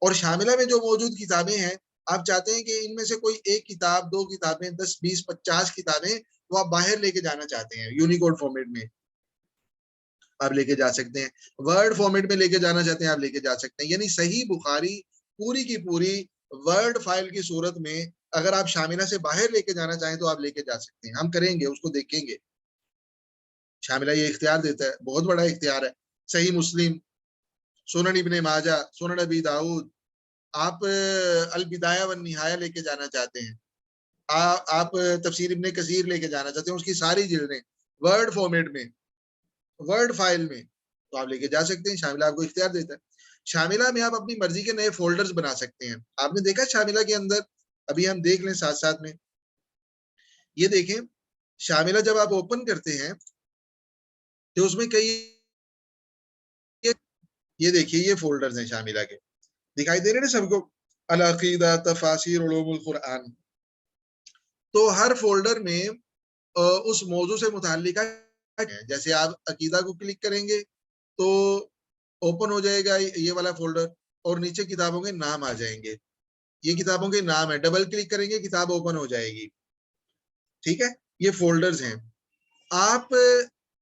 اور شاملہ میں جو موجود کتابیں ہیں، آپ چاہتے ہیں کہ ان میں سے کوئی ایک کتاب، 2 کتابیں، 10 20 50 کتابیں وہ آپ باہر لے کے جانا چاہتے ہیں، یونیکوڈ فارمیٹ میں آپ لے کے جا سکتے ہیں. ورڈ فارمیٹ میں لے کے جانا چاہتے ہیں آپ لے کے جا سکتے ہیں. یعنی صحیح بخاری پوری کی پوری ورڈ فائل کی صورت میں اگر آپ شاملہ سے باہر لے کے جانا چاہیں تو آپ لے کے جا سکتے ہیں. ہم کریں گے، اس کو دیکھیں گے. شاملہ یہ اختیار دیتا ہے، بہت بڑا اختیار ہے. صحیح مسلم، سنن ابن ماجہ، سنن ابی داؤد، آپ البدایہ والنہایہ لے کے جانا چاہتے ہیں، آپ تفسیر ابن کثیر لے کے جانا چاہتے ہیں، اس کی ساری جلدیں ورڈ فارمیٹ میں، ورڈ فائل میں، تو آپ لے کے جا سکتے ہیں. شاملہ آپ کو اختیار دیتا ہے. شاملہ میں آپ اپنی مرضی کے نئے فولڈرز بنا سکتے ہیں. آپ نے دیکھا شاملہ کے اندر، ابھی ہم دیکھ لیں ساتھ ساتھ میں، یہ دیکھیں شاملہ جب آپ اوپن کرتے ہیں تو اس میں کئی، یہ دیکھیے یہ فولڈرز ہیں شاملہ کے، دکھائی دے رہے ہیں سب کو، العقیدہ، تفاسیر، علوم القرآن. تو ہر فولڈر میں اس موضوع سے متعلقہ ہے. جیسے آپ عقیدہ کو کلک کریں گے تو اوپن ہو جائے گا یہ والا فولڈر، اور نیچے کتابوں کے نام آ جائیں گے. یہ کتابوں کے نام ہے، ڈبل کلک کریں گے کتاب اوپن ہو جائے گی. ٹھیک ہے، یہ فولڈرز ہیں. آپ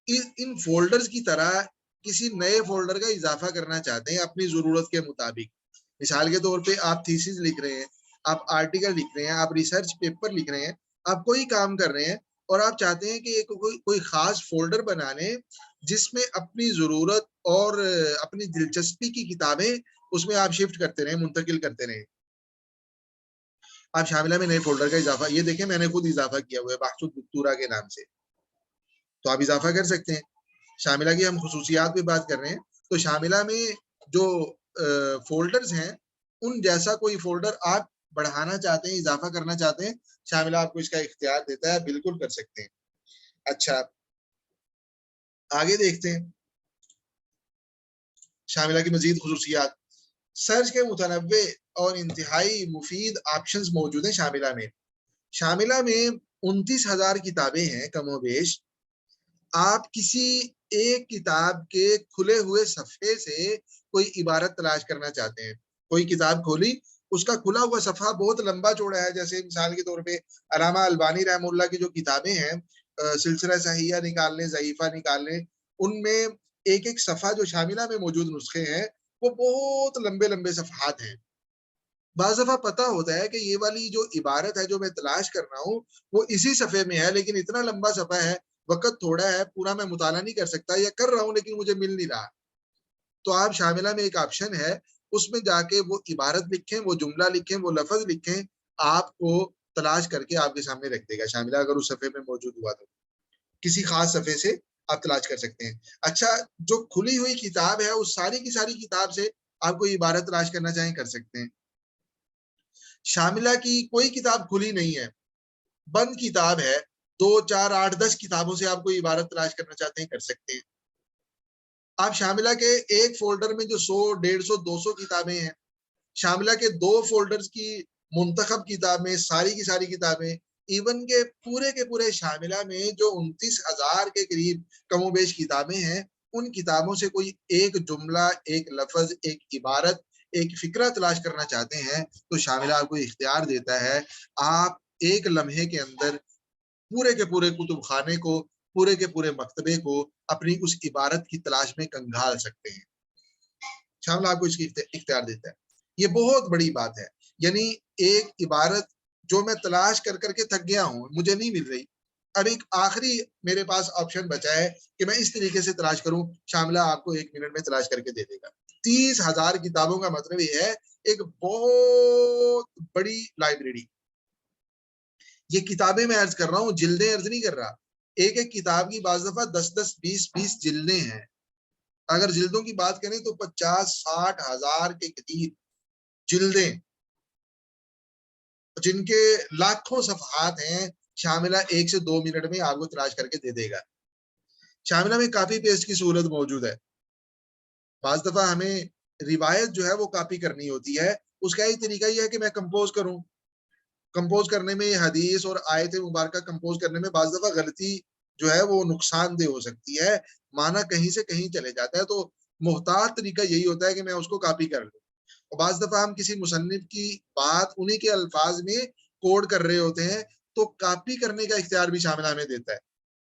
ان فولڈرز کی طرح کسی نئے فولڈر کا اضافہ کرنا چاہتے ہیں اپنی ضرورت کے مطابق. مثال کے طور پہ آپ تھیسس لکھ رہے ہیں، آپ آرٹیکل لکھ رہے ہیں، آپ ریسرچ پیپر لکھ رہے ہیں، آپ کوئی کام کر رہے ہیں اور آپ چاہتے ہیں کہ کوئی خاص فولڈر بنا لیں جس میں اپنی ضرورت اور اپنی دلچسپی کی کتابیں اس میں آپ شفٹ کرتے رہیں، منتقل کرتے رہیں. آپ شاملہ میں نئے فولڈر کا اضافہ، یہ دیکھیں میں نے خود اضافہ کیا ہوا ہے بحث الدکتورہ کے نام سے، تو آپ اضافہ کر سکتے ہیں. شاملہ کی ہم خصوصیات پہ بات کر رہے ہیں، تو شاملہ میں جو فولڈرز ہیں ان جیسا کوئی فولڈر آپ بڑھانا چاہتے ہیں، اضافہ کرنا چاہتے ہیں، شاملہ آپ کو اس کا اختیار دیتا ہے، بالکل کر سکتے ہیں. اچھا آگے دیکھتے ہیں شاملہ کی مزید خصوصیات. سرچ کے متنوع اور انتہائی مفید آپشنز موجود ہیں شاملہ میں. شاملہ میں 29,000 کتابیں ہیں کم و بیش. آپ کسی ایک کتاب کے کھلے ہوئے صفحے سے کوئی عبارت تلاش کرنا چاہتے ہیں، کوئی کتاب کھولی، اس کا کھلا ہوا صفحہ بہت لمبا چوڑا ہے، جیسے مثال کے طور پہ علامہ البانی رحمہ اللہ کی جو کتابیں ہیں، سلسلہ صحیحہ نکال لیں، ضعیفہ نکال لیں، ان میں ایک ایک صفحہ جو شاملہ میں موجود نسخے ہیں وہ بہت لمبے لمبے صفحات ہیں. بعض دفعہ پتہ ہوتا ہے کہ یہ والی جو عبارت ہے جو میں تلاش کر رہا ہوں وہ اسی صفحے میں ہے، لیکن اتنا لمبا صفحہ ہے، وقت تھوڑا ہے، پورا میں مطالعہ نہیں کر سکتا، یا کر رہا ہوں لیکن مجھے مل نہیں رہا. تو آپ شاملہ میں ایک آپشن ہے، اس میں جا کے وہ عبارت لکھیں، وہ جملہ لکھیں، وہ لفظ لکھیں، آپ کو تلاش کر کے آپ کے سامنے رکھ دے گا شاملہ، اگر اس صفحے میں موجود ہوا تو کسی خاص صفحے سے آپ تلاش کر سکتے ہیں. اچھا جو کھلی ہوئی کتاب ہے اس ساری کی ساری کتاب سے آپ کو عبارت تلاش کرنا چاہیں کر سکتے ہیں. شاملہ کی کوئی کتاب کھلی نہیں ہے، بند کتاب ہے، 2 4 8 10 کتابوں سے آپ کو عبارت تلاش کرنا چاہتے ہیں کر سکتے ہیں. آپ شاملہ کے ایک فولڈر میں جو 100 150 200 کتابیں ہیں، شاملہ کے 2 فولڈرز کی منتخب کتابیں، ساری کی ساری کتابیں، ایون کے پورے شاملہ میں جو 29,000 کے قریب کم و بیش کتابیں ہیں، ان کتابوں سے کوئی ایک جملہ، ایک لفظ، ایک عبارت، ایک فقرہ تلاش کرنا چاہتے ہیں تو شاملہ آپ کو اختیار دیتا ہے. آپ ایک لمحے کے اندر پورے کے پورے کتب خانے کو، پورے کے پورے مکتبے کو اپنی اس عبارت کی تلاش میں کنگھال سکتے ہیں. شاملہ آپ کو اس کی اختیار دیتا ہے. یہ بہت بڑی بات ہے. یعنی ایک عبارت جو میں تلاش کر کر کے تھک گیا ہوں، مجھے نہیں مل رہی، اب ایک آخری میرے پاس آپشن بچا ہے کہ میں اس طریقے سے تلاش کروں، شاملہ آپ کو 1 منٹ میں تلاش کر کے دے دے گا۔ 30,000 کتابوں کا مطلب یہ ہے ایک بہت بڑی لائبریری۔ یہ کتابیں میں عرض کر رہا ہوں، جلدیں عرض نہیں کر رہا۔ ایک ایک کتاب کی بعض دفعہ 10 20 جلدیں ہیں۔ اگر جلدوں کی بات کریں تو 50 60 ہزار کے قریب جلدیں، جن کے لاکھوں صفحات ہیں۔ شاملہ 1 سے 2 منٹ میں آپ کو تلاش کر کے دے دے گا۔ شاملہ میں کاپی پیسٹ کی سہولت موجود ہے۔ بعض دفعہ ہمیں روایت جو ہے وہ کاپی کرنی ہوتی ہے، اس کا ایک طریقہ یہ ہے کہ میں کمپوز کروں۔ کمپوز کرنے میں حدیث اور آیت مبارکہ کمپوز کرنے میں بعض دفعہ غلطی جو ہے وہ نقصان دہ ہو سکتی ہے، معنی کہیں سے کہیں چلے جاتا ہے، تو محتاط طریقہ یہی ہوتا ہے کہ میں اس کو کاپی کر لوں۔ اور بعض دفعہ ہم کسی مصنف کی بات انہی کے الفاظ میں کوڈ کر رہے ہوتے ہیں، تو کاپی کرنے کا اختیار بھی شاملہ ہمیں دیتا ہے۔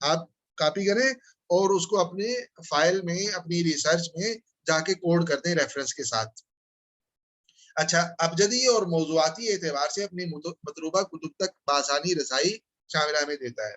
آپ کاپی کریں اور اس کو اپنے فائل میں، اپنی ریسرچ میں جا کے کوڈ کر دیں ریفرنس کے ساتھ۔ اچھا، ابجدی اور موضوعاتی اعتبار سے اپنی مطلوبہ کتب تک بآسانی رسائی شاملہ ہمیں دیتا ہے۔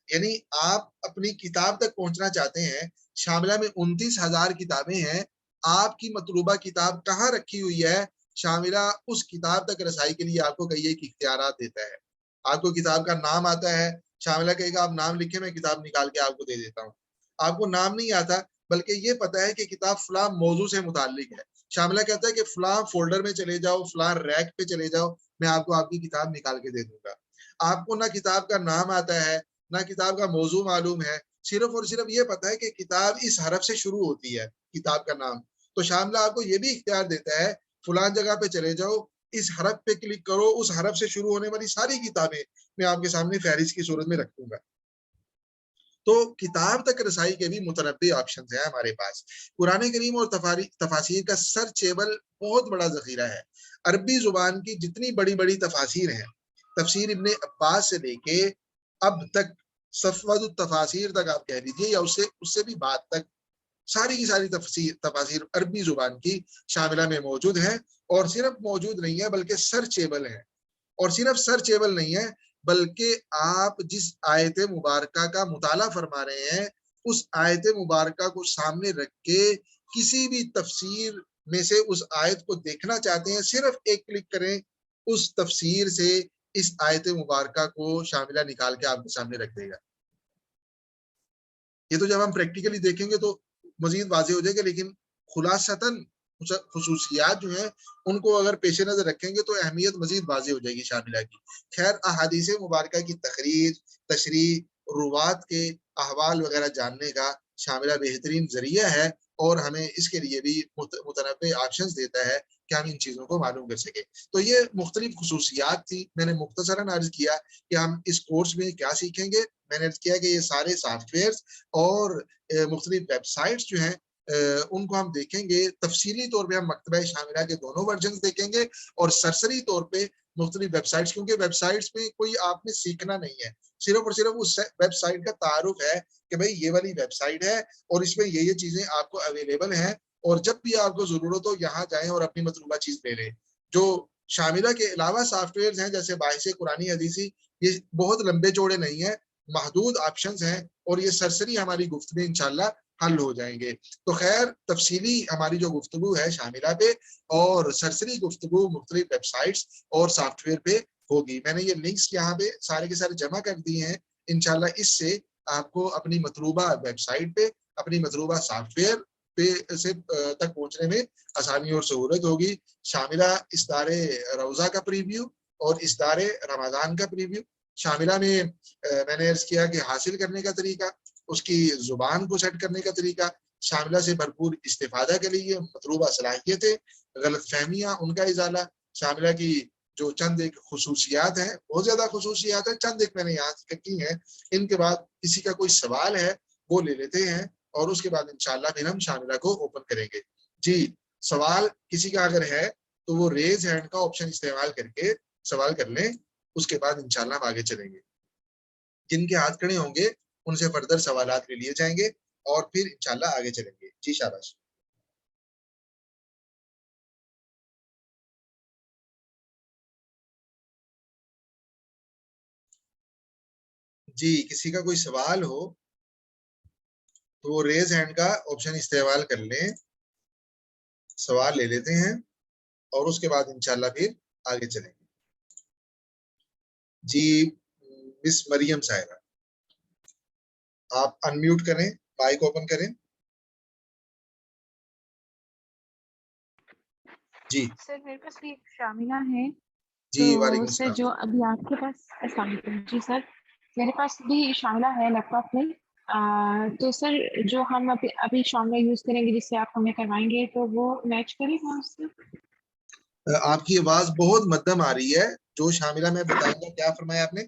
یعنی آپ اپنی کتاب تک پہنچنا چاہتے ہیں، شاملہ میں 29,000 کتابیں ہیں، آپ کی مطلوبہ کتاب کہاں رکھی ہوئی ہے، شاملہ اس کتاب تک رسائی کے لیے آپ کو کئی ایک اختیارات دیتا ہے۔ آپ کو کتاب کا نام آتا ہے، شاملہ کہے گا آپ نام لکھیں، میں کتاب نکال کے آپ کو دے دیتا ہوں۔ آپ کو نام نہیں آتا، بلکہ یہ پتا ہے کہ کتاب فلاں موضوع سے متعلق ہے، شاملہ کہتا ہے کہ فلاں فولڈر میں چلے جاؤ، فلاں ریک پہ چلے جاؤ، میں آپ کو آپ کی کتاب نکال کے دے دوں گا۔ آپ کو نہ کتاب کا نام آتا ہے، نہ کتاب کا موضوع معلوم ہے، صرف اور صرف یہ پتا ہے کہ کتاب اس حرف سے شروع ہوتی ہے، کتاب کا نام۔ تو شاملہ آپ کو یہ بھی اختیار دیتا ہے، فلاں جگہ پہ چلے جاؤ، اس حرف پہ کلک کرو، اس حرف سے شروع ہونے والی ساری کتابیں میں آپ کے سامنے فہرست کی صورت میں رکھ دوں گا۔ تو کتاب تک رسائی کے بھی متنوع آپشنز ہیں ہمارے پاس۔ قرآن کریم اور تفاسیر کا سرچیبل بہت بڑا ذخیرہ ہے۔ عربی زبان کی جتنی بڑی بڑی تفاسیر ہیں، تفسیر ابن عباس سے لے کے اب تک صفوت التفاسیر تک آپ کہہ لیجیے، یا اس سے بھی بعد تک، ساری کی ساری تفاسیر عربی زبان کی شاملہ میں موجود ہیں، اور صرف موجود نہیں ہے بلکہ سرچیبل ہیں۔ اور صرف سرچیبل نہیں ہے بلکہ آپ جس آیت مبارکہ کا مطالعہ فرما رہے ہیں، اس آیت مبارکہ کو سامنے رکھ کے کسی بھی تفسیر میں سے اس آیت کو دیکھنا چاہتے ہیں، صرف ایک کلک کریں، اس تفسیر سے اس آیت مبارکہ کو شاملہ نکال کے آپ کے سامنے رکھ دے گا۔ یہ تو جب ہم پریکٹیکلی دیکھیں گے تو مزید واضح ہو جائے گا، لیکن خلاصتاً خصوصیات جو ہیں ان کو اگر پیش نظر رکھیں گے تو اہمیت مزید واضح ہو جائے گی شاملہ کی۔ خیر، احادیث مبارکہ کی تخریج، تشریح، روات کے احوال وغیرہ جاننے کا شاملہ بہترین ذریعہ ہے، اور ہمیں اس کے لیے بھی متنوع آپشنز دیتا ہے کہ ہم ان چیزوں کو معلوم کر سکیں۔ تو یہ مختلف خصوصیات تھی، میں نے مختصراً عرض کیا کہ ہم اس کورس میں کیا سیکھیں گے۔ میں نے عرض کیا کہ یہ سارے سافٹ ویئرز اور مختلف ویب سائٹس جو ہیں ان کو ہم دیکھیں گے۔ تفصیلی طور پہ ہم مکتبہ شاملہ کے دونوں ورژنز دیکھیں گے، اور سرسری طور پہ مختلف ویب سائٹس، کیونکہ ویب سائٹس میں کوئی آپ نے سیکھنا نہیں ہے، صرف اور صرف اس ویب سائٹ کا تعارف ہے کہ بھئی یہ والی ویب سائٹ ہے اور اس میں یہ چیزیں آپ کو اویلیبل ہیں، اور جب بھی آپ کو ضرورت ہو یہاں جائیں اور اپنی مطلوبہ چیز لے لیں۔ جو شاملہ کے علاوہ سافٹ ویئرز ہیں جیسے باعث قرآنی حدیثی، یہ بہت لمبے چوڑے نہیں ہیں، محدود آپشنز ہیں، اور یہ سرسری ہماری گفتگو میں انشاءاللہ حل ہو جائیں گے۔ تو خیر، تفصیلی ہماری جو گفتگو ہے شاملہ پہ، اور سرسری گفتگو مختلف ویب سائٹس اور سافٹ ویئر پہ ہوگی۔ میں نے یہ لنکس یہاں پہ سارے کے سارے جمع کر دیے ہیں، انشاءاللہ اس سے آپ کو اپنی مطلوبہ ویب سائٹ پہ، اپنی مطلوبہ سافٹ ویئر پہ سے تک پہنچنے میں آسانی اور سہولت ہوگی۔ شاملہ اصدار روضہ کا پریویو اور اصدار رمضان کا پریویو، شاملہ میں میں نے عرض کیا کہ حاصل کرنے کا طریقہ، اس کی زبان کو سیٹ کرنے کا طریقہ، شاملہ سے بھرپور استفادہ کے لیے مطلوبہ صلاحیتیں، غلط فہمیاں ان کا ازالہ، شاملہ کی جو چند ایک خصوصیات ہیں، بہت زیادہ خصوصیات ہیں، چند ایک میں نے یہاں کی ہیں۔ ان کے بعد کسی کا کوئی سوال ہے وہ لے لیتے ہیں، اور اس کے بعد انشاءاللہ پھر ہم شاملہ کو اوپن کریں گے۔ جی، سوال کسی کا اگر ہے تو وہ ریز ہینڈ کا آپشن استعمال کر کے سوال کر لیں، اس کے بعد انشاءاللہ ہم آگے چلیں گے۔ جن کے ہاتھ کھڑے ہوں گے ان سے فردر سوالات لے لیے جائیں گے، اور پھر انشاءاللہ آگے چلیں گے۔ جی شاباش۔ جی کسی کا کوئی سوال ہو تو وہ ریز ہینڈ کا آپشن استعمال کر لیں, سوال لے لیتے ہیں اور اس کے بعد انشاءاللہ پھر آگے چلیں گے. جی مس مریم صاحبہ, آپ انمیوٹ کریں, مائک اوپن کریں. جی سر میرے پاس بھی ایک شاملہ ہے. جی تو وعلیکم سر السلام. جو ابھی آپ کے پاس, السلام علیکم. جی سر میرے پاس بھی شاملہ ہے لیپ ٹاپ میں. تو سر جو ہم ابھی شاملہ یوز کریں گے جس سے آپ ہمیں کروائیں گے تو وہ میچ کرے گا اس سے؟ آپ کی آواز بہت مدھم آ رہی ہے. جو شاملہ میں بتاؤں گا, کیا فرمایا آپ نے؟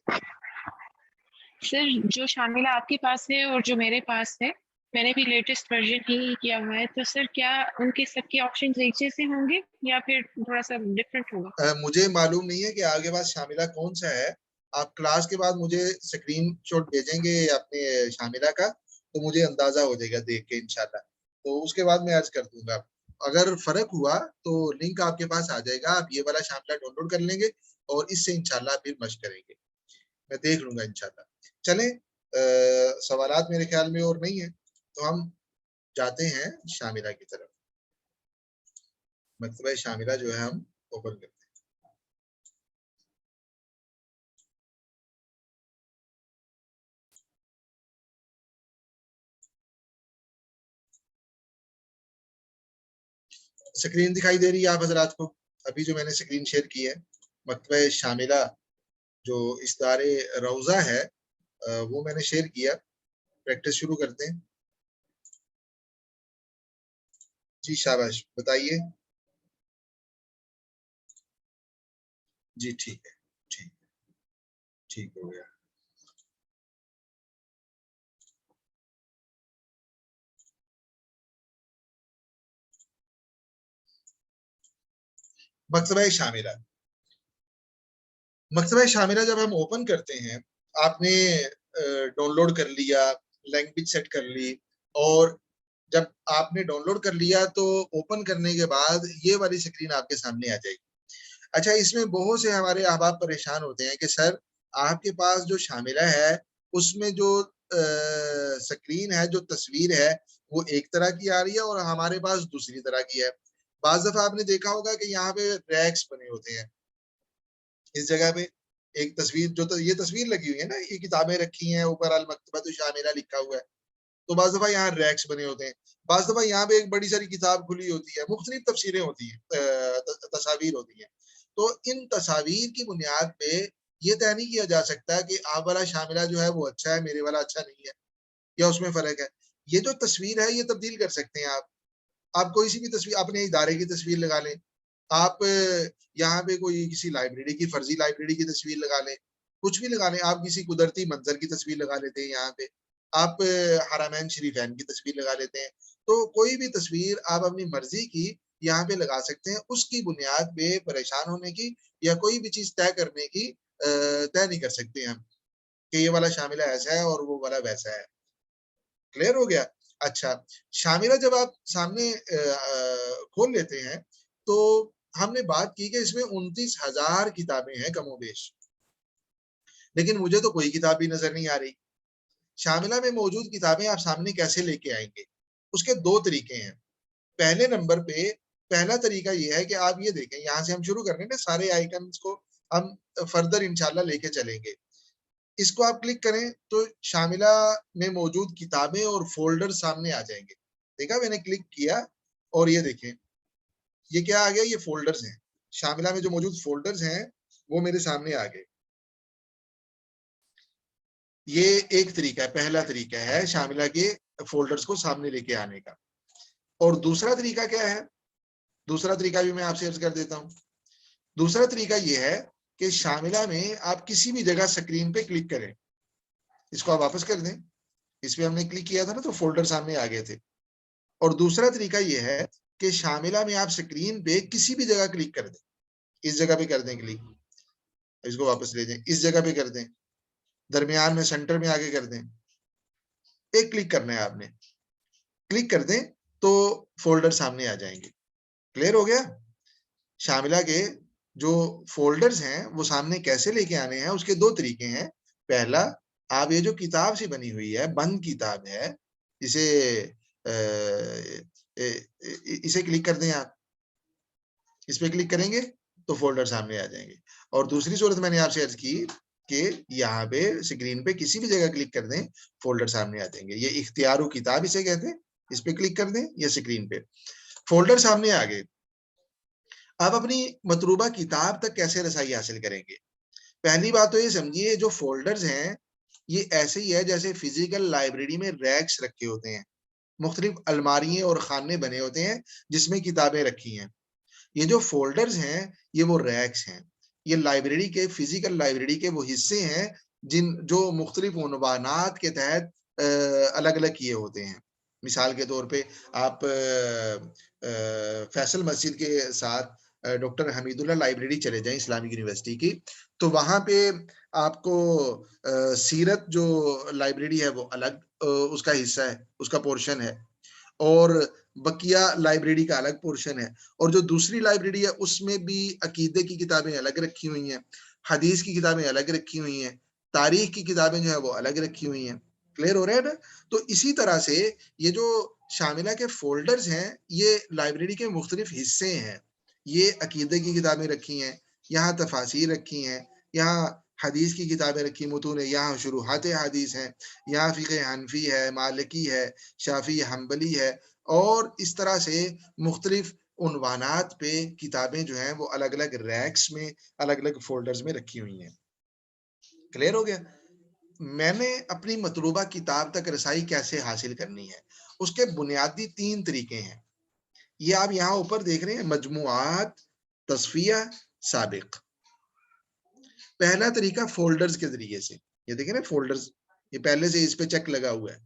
سر جو شاملہ آپ کے پاس ہے اور جو میرے پاس ہے, میں نے بھی لیٹسٹ ورژن ہی کیا ہوا ہے, تو سر کیا ان کے سب کے آپشنز ایک جیسے ہوں گے یا پھر تھوڑا سا ڈفرینٹ ہوگا؟ مجھے معلوم نہیں ہے کہ آگے بعد شاملہ کون سا ہے. آپ کلاس کے بعد مجھے اسکرین شاٹ بھیجیں گے اپنے شاملہ کا, تو مجھے اندازہ ہو جائے گا دیکھ کے انشاءاللہ. تو اس کے بعد میں عرض کر دوں گا. اگر فرق ہوا تو لنک آپ کے پاس آ جائے گا, آپ یہ والا شاملہ ڈاؤن لوڈ کر لیں گے اور اس سے انشاءاللہ پھر مشق کریں گے. میں دیکھ لوں گا انشاءاللہ. چلیں سوالات میرے خیال میں اور نہیں ہیں, تو ہم جاتے ہیں شاملہ کی طرف. مکتبہ شاملہ جو ہے ہم اوپن کرتے ہیں. سکرین دکھائی دے رہی ہے آپ حضرات کو؟ ابھی جو میں نے سکرین شیئر کی ہے مکتبہ شاملہ جو اصدار روضہ ہے وہ میں نے شیئر کیا. پریکٹس شروع کرتے ہیں. جی شاباش, بتائیے. جی ٹھیک ہے, ٹھیک ٹھیک ہو گیا. مکتبہ شاملہ, مکتبہ شاملہ جب ہم اوپن کرتے ہیں, آپ نے ڈاؤن لوڈ کر لیا, لینگویج سیٹ کر لی, اور جب آپ نے ڈاؤن لوڈ کر لیا تو اوپن کرنے کے بعد یہ والی سکرین آپ کے سامنے آ جائے گی. اچھا, اس میں بہت سے ہمارے احباب پریشان ہوتے ہیں کہ سر آپ کے پاس جو شاملہ ہے اس میں جو سکرین ہے, جو تصویر ہے وہ ایک طرح کی آ رہی ہے اور ہمارے پاس دوسری طرح کی ہے. بعض دفعہ آپ نے دیکھا ہوگا کہ یہاں پہ ریکس بنے ہوتے ہیں. اس جگہ پہ ایک تصویر, جو یہ تصویر لگی ہوئی ہے نا, یہ کتابیں رکھی ہیں اوپر المکتبۃ شاملہ لکھا ہوا ہے. تو بعض دفعہ یہاں ریکس بنے ہوتے ہیں. بعض دفعہ یہاں پہ ایک بڑی ساری کتاب کھلی ہوتی ہے, مختلف تفسیریں ہوتی ہیں, تصاویر ہوتی ہیں. تو ان تصاویر کی بنیاد پہ یہ طے نہیں کیا جا سکتا کہ آپ والا شاملہ جو ہے وہ اچھا ہے, میرے والا اچھا نہیں ہے, یا اس میں فرق ہے. یہ جو تصویر ہے یہ تبدیل کر سکتے ہیں آپ. آپ کوئی سی بھی تصویر, اپنے ادارے کی تصویر لگا لیں, آپ یہاں پہ کوئی کسی لائبریری کی, فرضی لائبریری کی تصویر لگا لیں, کچھ بھی لگا لیں. آپ کسی قدرتی منظر کی تصویر لگا لیتے ہیں یہاں پہ, آپ حرمین شریفین کی تصویر لگا لیتے ہیں. تو کوئی بھی تصویر آپ اپنی مرضی کی یہاں پہ لگا سکتے ہیں. اس کی بنیاد پہ پریشان ہونے کی یا کوئی بھی چیز طے کرنے کی طے نہیں کر سکتے ہم کہ یہ والا شاملہ ایسا ہے اور وہ والا ویسا ہے. کلیئر ہو گیا؟ اچھا, شاملہ جب آپ سامنے کھول لیتے ہیں تو ہم نے بات کی کہ اس میں 29,000 کتابیں ہیں کم و بیش, لیکن مجھے تو کوئی کتاب بھی نظر نہیں آ رہی. شاملہ میں موجود کتابیں آپ سامنے کیسے لے کے آئیں گے؟ اس کے دو طریقے ہیں. پہلے نمبر پہ پہلا طریقہ یہ ہے کہ آپ یہ دیکھیں, یہاں سے ہم شروع کریں گے, سارے آئیکنز کو ہم فردر انشاءاللہ لے کے چلیں گے. اس کو آپ کلک کریں تو شاملہ میں موجود کتابیں اور فولڈر سامنے آ جائیں گے. دیکھا, میں نے کلک کیا اور یہ دیکھیں یہ کیا آ گیا, یہ فولڈرز ہیں. شاملہ میں جو موجود فولڈرز ہیں وہ میرے سامنے آ گئے. یہ ایک طریقہ ہے, پہلا طریقہ ہے شاملہ کے فولڈرز کو سامنے لے کے آنے کا. اور دوسرا طریقہ کیا ہے؟ دوسرا طریقہ بھی میں آپ سے عرض کر دیتا ہوں. دوسرا طریقہ یہ ہے کہ شاملہ میں آپ کسی بھی جگہ سکرین پہ کلک کریں. اس کو آپ واپس کر دیں, اس پہ ہم نے کلک کیا تھا نا تو فولڈر سامنے آ گئے تھے. اور دوسرا طریقہ یہ ہے کہ شاملہ میں آپ سکرین پہ کسی بھی جگہ کلک کر دیں. اس جگہ پہ کر دیں کلک, اس کو واپس لے جائیں, اس جگہ پہ کر دیں, درمیان میں سینٹر میں آگے کر دیں, ایک کلک کرنا ہے آپ نے, کلک کر دیں تو فولڈر سامنے آ جائیں گے. کلیئر ہو گیا؟ شاملہ کے جو فولڈرز ہیں وہ سامنے کیسے لے کے آنے ہیں اس کے دو طریقے ہیں. پہلا, آپ یہ جو کتاب سی بنی ہوئی ہے، بند کتاب ہے، اسے کلک کر دیں آپ، اس پہ کلک کریں گے تو فولڈر سامنے آ جائیں گے. اور دوسری صورت میں نے آپ سے عرض کی کہ یہاں پہ اسکرین پہ کسی بھی جگہ کلک کر دیں فولڈر سامنے آ جائیں گے. یہ اختیار و کتاب اسے کہتے ہیں. اس پہ کلک کر دیں یا اسکرین پہ فولڈر سامنے آ گئے. آپ اپنی مطلوبہ کتاب تک کیسے رسائی حاصل کریں گے؟ پہلی بات تو یہ سمجھیے جو فولڈرز ہیں یہ ایسے ہی ہے جیسے فزیکل لائبریری میں ریکس رکھے ہوتے ہیں، مختلف الماریاں اور خانے بنے ہوتے ہیں جس میں کتابیں رکھی ہیں. یہ جو فولڈرز ہیں یہ وہ ریکس ہیں. یہ لائبریری کے فزیکل لائبریری کے وہ حصے ہیں جو مختلف عنوانات کے تحت الگ الگ کیے ہوتے ہیں. مثال کے طور پہ آپ فیصل مسجد کے ساتھ ڈاکٹر حمید اللہ لائبریری چلے جائیں اسلامک یونیورسٹی کی، تو وہاں پہ آپ کو سیرت جو لائبریری ہے وہ الگ اس کا حصہ ہے، اس کا پورشن ہے، اور بقیہ لائبریری کا الگ پورشن ہے. اور جو دوسری لائبریری ہے اس میں بھی عقیدے کی کتابیں الگ رکھی ہوئی ہیں، حدیث کی کتابیں الگ رکھی ہوئی ہیں، تاریخ کی کتابیں جو ہیں وہ الگ رکھی ہوئی ہیں. کلیئر ہو رہا ہے نا؟ تو اسی طرح سے یہ جو شاملہ کے فولڈرز ہیں یہ لائبریری کے مختلف حصے ہیں. یہ عقیدے کی کتابیں رکھی ہیں، یہاں تفاسیر رکھی ہیں، یہاں حدیث کی کتابیں رکھی متون ہے، یہاں شروحات حدیث ہیں، یہاں فقہ حنفی ہے، مالکی ہے، شافعی حنبلی ہے، اور اس طرح سے مختلف عنوانات پہ کتابیں جو ہیں وہ الگ الگ ریکس میں الگ الگ فولڈرز میں رکھی ہوئی ہیں. کلیئر ہو گیا؟ میں نے اپنی مطلوبہ کتاب تک رسائی کیسے حاصل کرنی ہے؟ اس کے بنیادی 3 طریقے ہیں. یہ آپ یہاں اوپر دیکھ رہے ہیں، مجموعات، تصفیہ، سابق. پہلا طریقہ فولڈرز کے ذریعے سے. یہ دیکھیں نا فولڈرز، یہ پہلے سے اس پہ چیک لگا ہوا ہے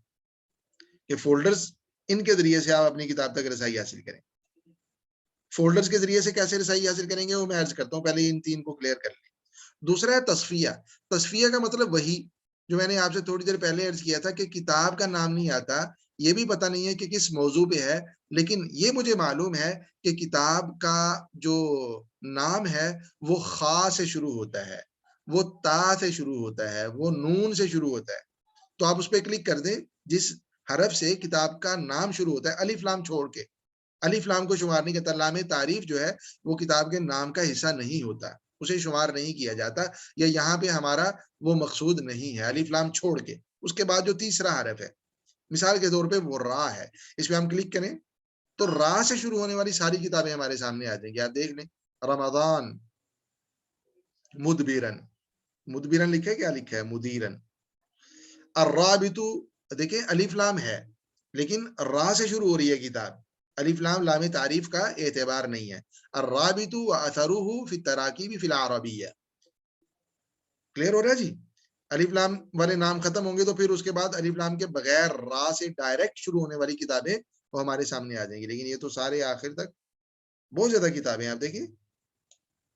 کہ فولڈرز، ان کے ذریعے سے آپ اپنی کتاب تک رسائی حاصل کریں. فولڈرز کے ذریعے سے کیسے رسائی حاصل کریں گے وہ میں عرض کرتا ہوں، پہلے ان 3 کو کلیئر کر لیں. دوسرا ہے تصفیہ. تصفیہ کا مطلب وہی جو میں نے آپ سے تھوڑی دیر پہلے عرض کیا تھا کہ کتاب کا نام نہیں آتا، یہ بھی پتہ نہیں ہے کہ کس موضوع پہ ہے، لیکن یہ مجھے معلوم ہے کہ کتاب کا جو نام ہے وہ خا سے شروع ہوتا ہے، وہ تا سے شروع ہوتا ہے، وہ نون سے شروع ہوتا ہے. تو آپ اس پہ کلک کر دیں جس حرف سے کتاب کا نام شروع ہوتا ہے، الف لام چھوڑ کے. الف لام کو شمار نہیں کرتا. لام تعریف جو ہے وہ کتاب کے نام کا حصہ نہیں ہوتا، اسے شمار نہیں کیا جاتا، یا یہاں پہ ہمارا وہ مقصود نہیں ہے. الف لام چھوڑ کے اس کے بعد جو تیسرا حرف ہے، مثال کے طور پہ وہ را ہے، اس پہ ہم کلک کریں تو را سے شروع ہونے والی ساری کتابیں ہمارے سامنے آ جائیں گی. آپ دیکھ لیں، رمضان، مدبرن، مدبرن لکھا ہے، کیا لکھا ہے؟ مدیرن. الرابط، دیکھیں الف لام ہے لیکن را سے شروع ہو رہی ہے کتاب. الف لام لام تعریف کا اعتبار نہیں ہے. الرابط واثره فی التراکیب فی العربیہ. کلیئر ہو رہا ہے جی؟ الف لام والے نام ختم ہوں گے تو پھر اس کے بعد الف لام کے بغیر را سے ڈائریکٹ شروع ہونے والی کتابیں وہ ہمارے سامنے آ جائیں گی. لیکن یہ تو سارے آخر تک بہت زیادہ کتابیں ہیں. آپ دیکھیں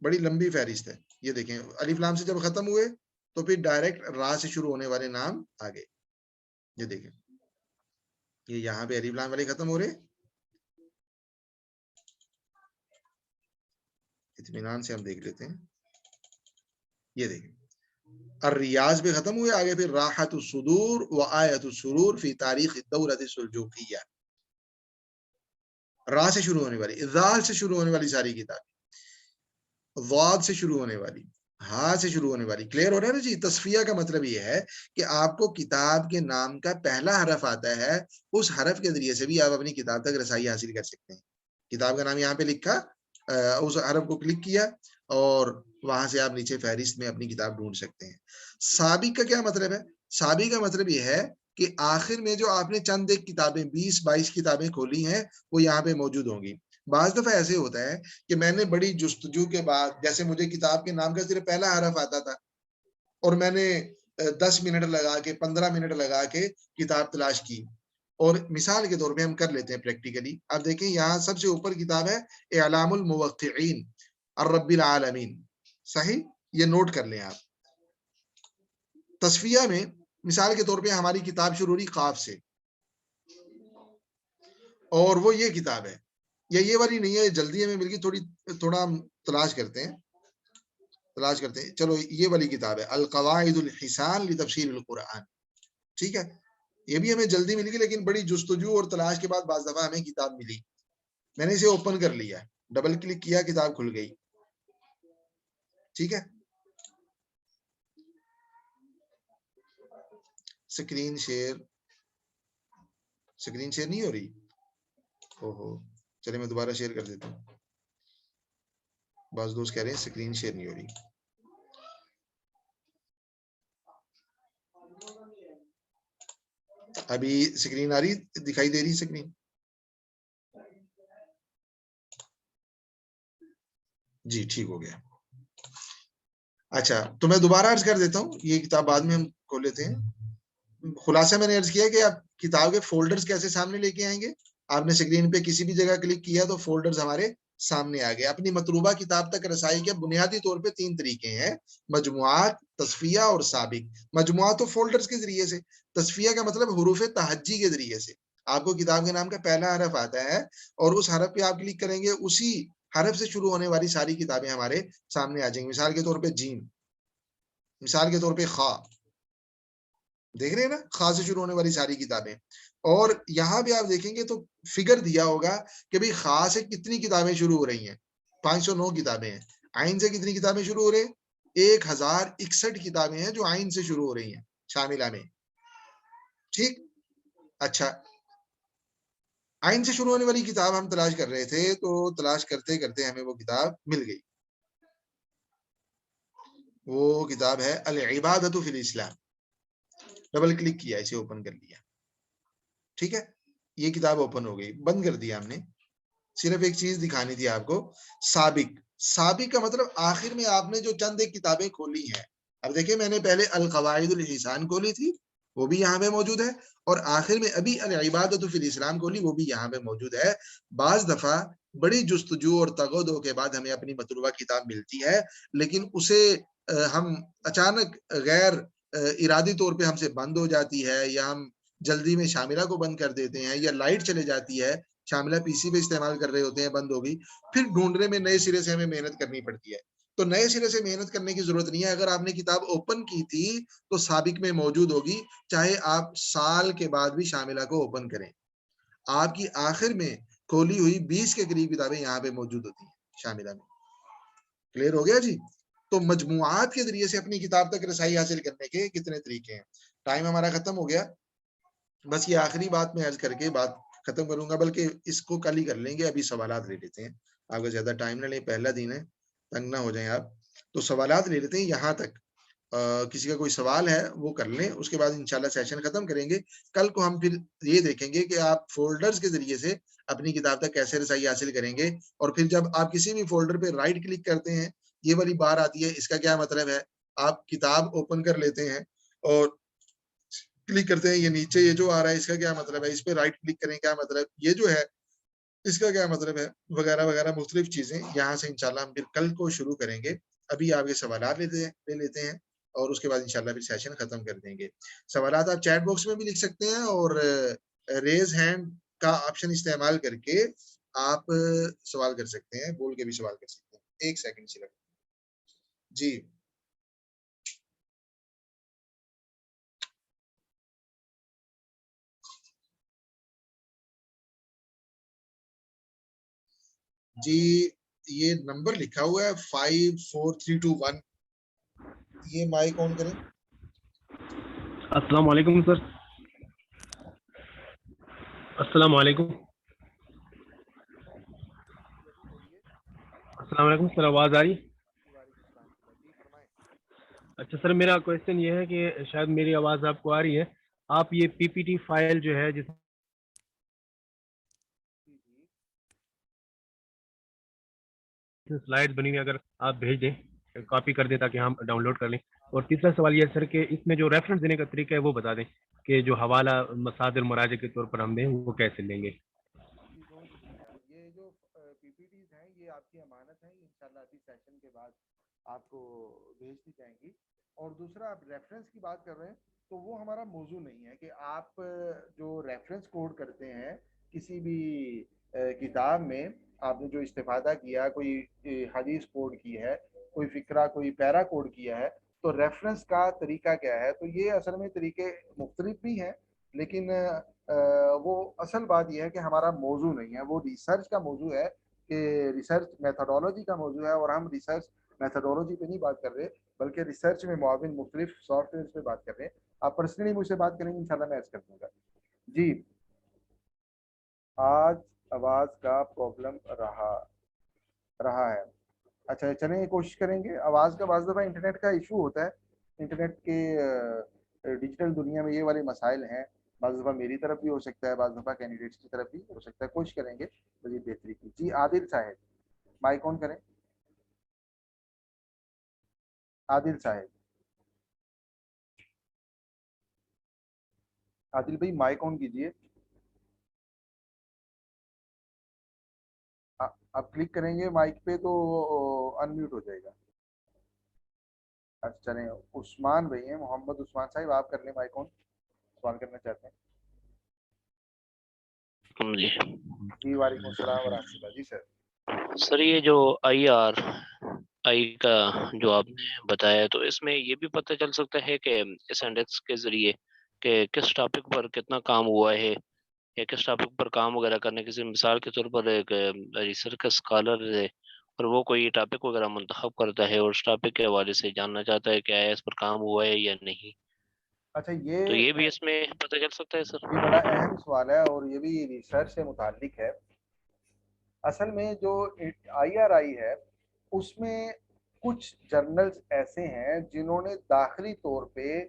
بڑی لمبی فہرست ہے. یہ دیکھیں الف لام سے جب ختم ہوئے تو پھر ڈائریکٹ را سے شروع ہونے والے نام آگے. یہ دیکھیں یہ یہاں پہ الف لام والے ختم ہو رہے. اطمینان سے ہم دیکھ لیتے ہیں. یہ دیکھیں الریاض پہ ختم ہوئے، آگے پھر راحت الصدور و آیت السرور فی تاریخ الدورۃ السلجوقیہ. را سے شروع ہونے والی، ذال سے شروع ہونے والی ساری کتابیں، ضاد سے شروع ہونے والی، ہاں سے شروع ہونے والی. کلیئر ہو رہا ہے نا جی؟ تصفیہ کا مطلب یہ ہے کہ آپ کو کتاب کے نام کا پہلا حرف آتا ہے، اس حرف کے ذریعے سے بھی آپ اپنی کتاب تک رسائی حاصل کر سکتے ہیں. کتاب کا نام یہاں پہ لکھا، اس حرف کو کلک کیا اور وہاں سے آپ نیچے فہرست میں اپنی کتاب ڈھونڈ سکتے ہیں. سابق کا کیا مطلب ہے؟ سابق کا مطلب یہ ہے کہ آخر میں جو آپ نے چند ایک کتابیں 20-22 کتابیں کھولی ہیں وہ یہاں پہ موجود ہوں گی. بعض دفعہ ایسے ہوتا ہے کہ میں نے بڑی جستجو کے بعد، جیسے مجھے کتاب کے نام کا صرف پہلا حرف آتا تھا اور میں نے 10 منٹ لگا کے 15 منٹ لگا کے کتاب تلاش کی. اور مثال کے طور پہ ہم کر لیتے ہیں پریکٹیکلی. آپ دیکھیں یہاں سب سے اوپر کتاب ہے اعلام الموقعین الرب العالمین. صحیح؟ یہ نوٹ کر لیں آپ. تصفیہ میں مثال کے طور پہ ہماری کتاب شروع ہوئی قاف سے، اور وہ یہ کتاب ہے، یا یہ والی نہیں ہے، جلدی ہمیں مل گئی، تھوڑا ہم تلاش کرتے ہیں. تلاش کرتے ہیں. چلو یہ والی کتاب ہے القواعد الحسان لتفسیر القرآن. ٹھیک ہے, یہ بھی ہمیں جلدی مل گئی لیکن بڑی جستجو اور تلاش کے بعد بعض دفعہ ہمیں کتاب ملی. میں نے اسے اوپن کر لیا, ڈبل کلک کیا, کتاب کھل گئی. ٹھیک ہے, سکرین شیئر نہیں ہو رہی. چلے میں دوبارہ شیئر کر دیتا ہوں. بعض دوست کہہ رہے ہیں سکرین شیئر نہیں ہو رہی. ابھی سکرین آ رہی, دکھائی دے رہی سکرین؟ جی ٹھیک ہو گیا. اچھا تو میں دوبارہ عرض کر دیتا ہوں, یہ کتاب بعد میں ہم کھول لیتے ہیں. خلاصہ میں نے عرض کیا کہ آپ کتاب کے فولڈرز کیسے سامنے لے کے آئیں گے. آپ نے سکرین پہ کسی بھی جگہ کلک کیا تو فولڈرز ہمارے سامنے آ گئے. اپنی مطلوبہ کتاب تک رسائی کے بنیادی طور پہ 3 طریقے ہیں, مجموعات, تصفیہ اور سابق. مجموعات تو فولڈرز کے ذریعے سے, تصفیہ کا مطلب حروف تہجی کے ذریعے سے. آپ کو کتاب کے نام کا پہلا حرف آتا ہے اور اس حرف پہ آپ کلک کریں گے, اسی حرف سے شروع ہونے والی ساری کتابیں ہمارے سامنے آ جائیں گی. مثال کے طور پہ جیم, مثال کے طور پہ خا, دیکھ رہے ہیں نا, خاص سے شروع ہونے والی ساری کتابیں. اور یہاں بھی آپ دیکھیں گے تو فگر دیا ہوگا کہ بھئی خاص سے کتنی کتابیں شروع ہو رہی ہیں. 509 کتابیں ہیں. آئین سے کتنی کتابیں شروع ہو رہے ہیں؟ 1061 کتابیں ہیں جو آئین سے شروع ہو رہی ہیں شاملہ میں. ٹھیک, اچھا آئین سے شروع ہونے والی کتاب ہم تلاش کر رہے تھے, تو تلاش کرتے کرتے ہمیں وہ کتاب مل گئی. وہ کتاب ہے العبادۃ فی الاسلام. ڈبل کلک کیا, اسے اوپن کر لیا. ٹھیک ہے, یہ کتاب اوپن ہو گئی, بند کر دیا ہم نے. صرف ایک چیز دکھانی تھی آپ کو, سابق. سابق کا مطلب آخر میں آپ نے جو چند ایک کتابیں کھولی ہیں. اب دیکھیں میں نے پہلے القواعد الحسان کھولی تھی, وہ بھی یہاں پہ موجود ہے, اور آخر میں ابھی العبادۃ فی الاسلام کھولی, وہ بھی یہاں پہ موجود ہے. بعض دفعہ بڑی جستجو اور تگ و دو کے بعد ہمیں اپنی مطلوبہ کتاب ملتی ہے, لیکن اسے ہم اچانک غیر ارادی طور پہ ہم سے بند ہو جاتی ہے, یا ہم جلدی میں شاملہ کو بند کر دیتے ہیں, یا لائٹ چلے جاتی ہے, شاملہ پی سی پہ استعمال کر رہے ہوتے ہیں, بند ہوگی, پھر ڈھونڈنے میں نئے سرے سے ہمیں محنت کرنی پڑتی ہے. تو نئے سرے سے محنت کرنے کی ضرورت نہیں ہے. اگر آپ نے کتاب اوپن کی تھی تو سابق میں موجود ہوگی, چاہے آپ سال کے بعد بھی شاملہ کو اوپن کریں. آپ کی آخر میں کھولی ہوئی 20 کے قریب کتابیں یہاں پہ موجود ہوتی ہیں شاملہ میں. کلیئر ہو گیا جی؟ تو مجموعات کے ذریعے سے اپنی کتاب تک رسائی حاصل کرنے کے کتنے طریقے ہیں. ٹائم ہمارا ختم ہو گیا, بس یہ آخری بات میں عرض کر کے بات ختم کروں گا, بلکہ اس کو کل ہی کر لیں گے. ابھی سوالات لے لیتے ہیں, آپ کو زیادہ ٹائم نہ لیں, پہلا دن ہے, تنگ نہ ہو جائیں آپ. تو سوالات لے لیتے ہیں یہاں تک. کسی کا کوئی سوال ہے وہ کر لیں, اس کے بعد انشاءاللہ سیشن ختم کریں گے. کل کو ہم پھر یہ دیکھیں گے کہ آپ فولڈرز کے ذریعے سے اپنی کتاب تک کیسے رسائی حاصل کریں گے. اور پھر جب آپ کسی بھی فولڈر پہ رائٹ کلک کرتے ہیں, یہ والی بار آتی ہے, اس کا کیا مطلب ہے؟ آپ کتاب اوپن کر لیتے ہیں اور کلک کرتے ہیں, یہ نیچے یہ جو آ رہا ہے اس کا کیا مطلب ہے, اس پہ رائٹ کلک کریں کیا مطلب, یہ جو ہے اس کا کیا مطلب ہے, وغیرہ وغیرہ مختلف چیزیں. یہاں سے انشاءاللہ ہم پھر کل کو شروع کریں گے. ابھی آپ کے سوالات لے لیتے ہیں اور اس کے بعد انشاءاللہ پھر سیشن ختم کر دیں گے. سوالات آپ چیٹ باکس میں بھی لکھ سکتے ہیں, اور ریز ہینڈ کا آپشن استعمال کر کے آپ سوال کر سکتے ہیں, بول کے بھی سوال کر سکتے ہیں. ایک سیکنڈ صرف. جی جی, یہ نمبر لکھا ہوا ہے 54321, یہ مائک آن کریں. السلام علیکم سر. السلام علیکم. السلام علیکم سر, آواز آ رہی؟ اچھا سر, میرا کوشچن یہ ہے کہ شاید میری آواز آپ کو آ رہی ہے. آپ یہ پی پی ٹی فائل جو ہے جس سلائڈ بنی ہوئی, اگر آپ بھیج دیں, کاپی کر دیں تاکہ ہم ڈاؤن لوڈ کر لیں. اور تیسرا سوال یہ ہے سر کہ اس میں جو ریفرنس دینے کا طریقہ ہے وہ بتا دیں, کہ جو حوالہ مصادر مراجع کے طور پر ہم دیں وہ کیسے لیں گے. یہ جو پی پی ٹیز ہیں یہ آپ کی امانت ہیں, انشاءاللہ ابھی سیشن کے بعد آپ کو بھیج دی جائیں گی. اور دوسرا آپ ریفرنس کی بات کر رہے ہیں, تو وہ ہمارا موضوع نہیں ہے کہ آپ جو ریفرنس کوڈ کرتے ہیں کسی بھی کتاب میں, آپ نے جو استفادہ کیا, کوئی حدیث کوڈ کی ہے, کوئی فکرہ کوئی پیرا کوڈ کیا ہے تو ریفرنس کا طریقہ کیا ہے. تو یہ اصل میں طریقے مختلف بھی ہیں لیکن وہ اصل بات یہ ہے کہ ہمارا موضوع نہیں ہے, وہ ریسرچ کا موضوع ہے کہ ریسرچ میتھڈولوجی کا موضوع ہے, اور ہم ریسرچ میتھڈولوجی پہ نہیں بات کر رہے بلکہ ریسرچ میں معاون مختلف سافٹ ویئر پہ بات کر رہے ہیں. آپ پرسنلی مجھ سے بات کریں گے انشاءاللہ میں ایڈ کر دوں گا. جی آج آواز کا پرابلم رہا ہے. اچھا چلیں کوشش کریں گے. آواز کا بعض دفعہ انٹرنیٹ کا ایشو ہوتا ہے, انٹرنیٹ کے ڈیجیٹل دنیا میں یہ والے مسائل ہیں. بعض دفعہ میری طرف بھی ہو سکتا ہے, بعض دفعہ کینڈیڈیٹس کی طرف بھی ہو سکتا ہے. کوشش کریں گے مزید بہتری کی. جی عادل صاحب مائک آن کریں. عادل صاحب, عادل بھائی مائک آن کیجئے. آپ کلک کریں گے مائک پہ تو ان میوٹ ہو جائے گا. اچھا چلیں عثمان بھائی ہیں, محمد عثمان صاحب آپ کر لیں مائک آن, سوال کرنا چاہتے ہیں. جی جی وعلیکم السلام ورحمۃ اللہ. جی سر یہ جو آئی کا جو آپ نے بتایا تو اس میں یہ بھی پتہ چل سکتا ہے کہ اس انڈیکس کے ذریعے کہ کس ٹاپک پر کتنا کام ہوا ہے یا کس ٹاپک پر کام وغیرہ کرنے کی. مثال کے طور پر ایک ریسرچ کا اسکالر ہے اور وہ کوئی ٹاپک وغیرہ منتخب کرتا ہے اور اس ٹاپک کے حوالے سے جاننا چاہتا ہے کہ آیا اس پر کام ہوا ہے یا نہیں, اچھا تو یہ بھی اس میں پتہ چل سکتا ہے سر. یہ بڑا اہم سوال ہے اور یہ بھی ریسرچ سے متعلق ہے. اصل میں جو آئی آر آئی ہے اس میں کچھ جرنلز ایسے ہیں جنہوں نے داخلی طور پہ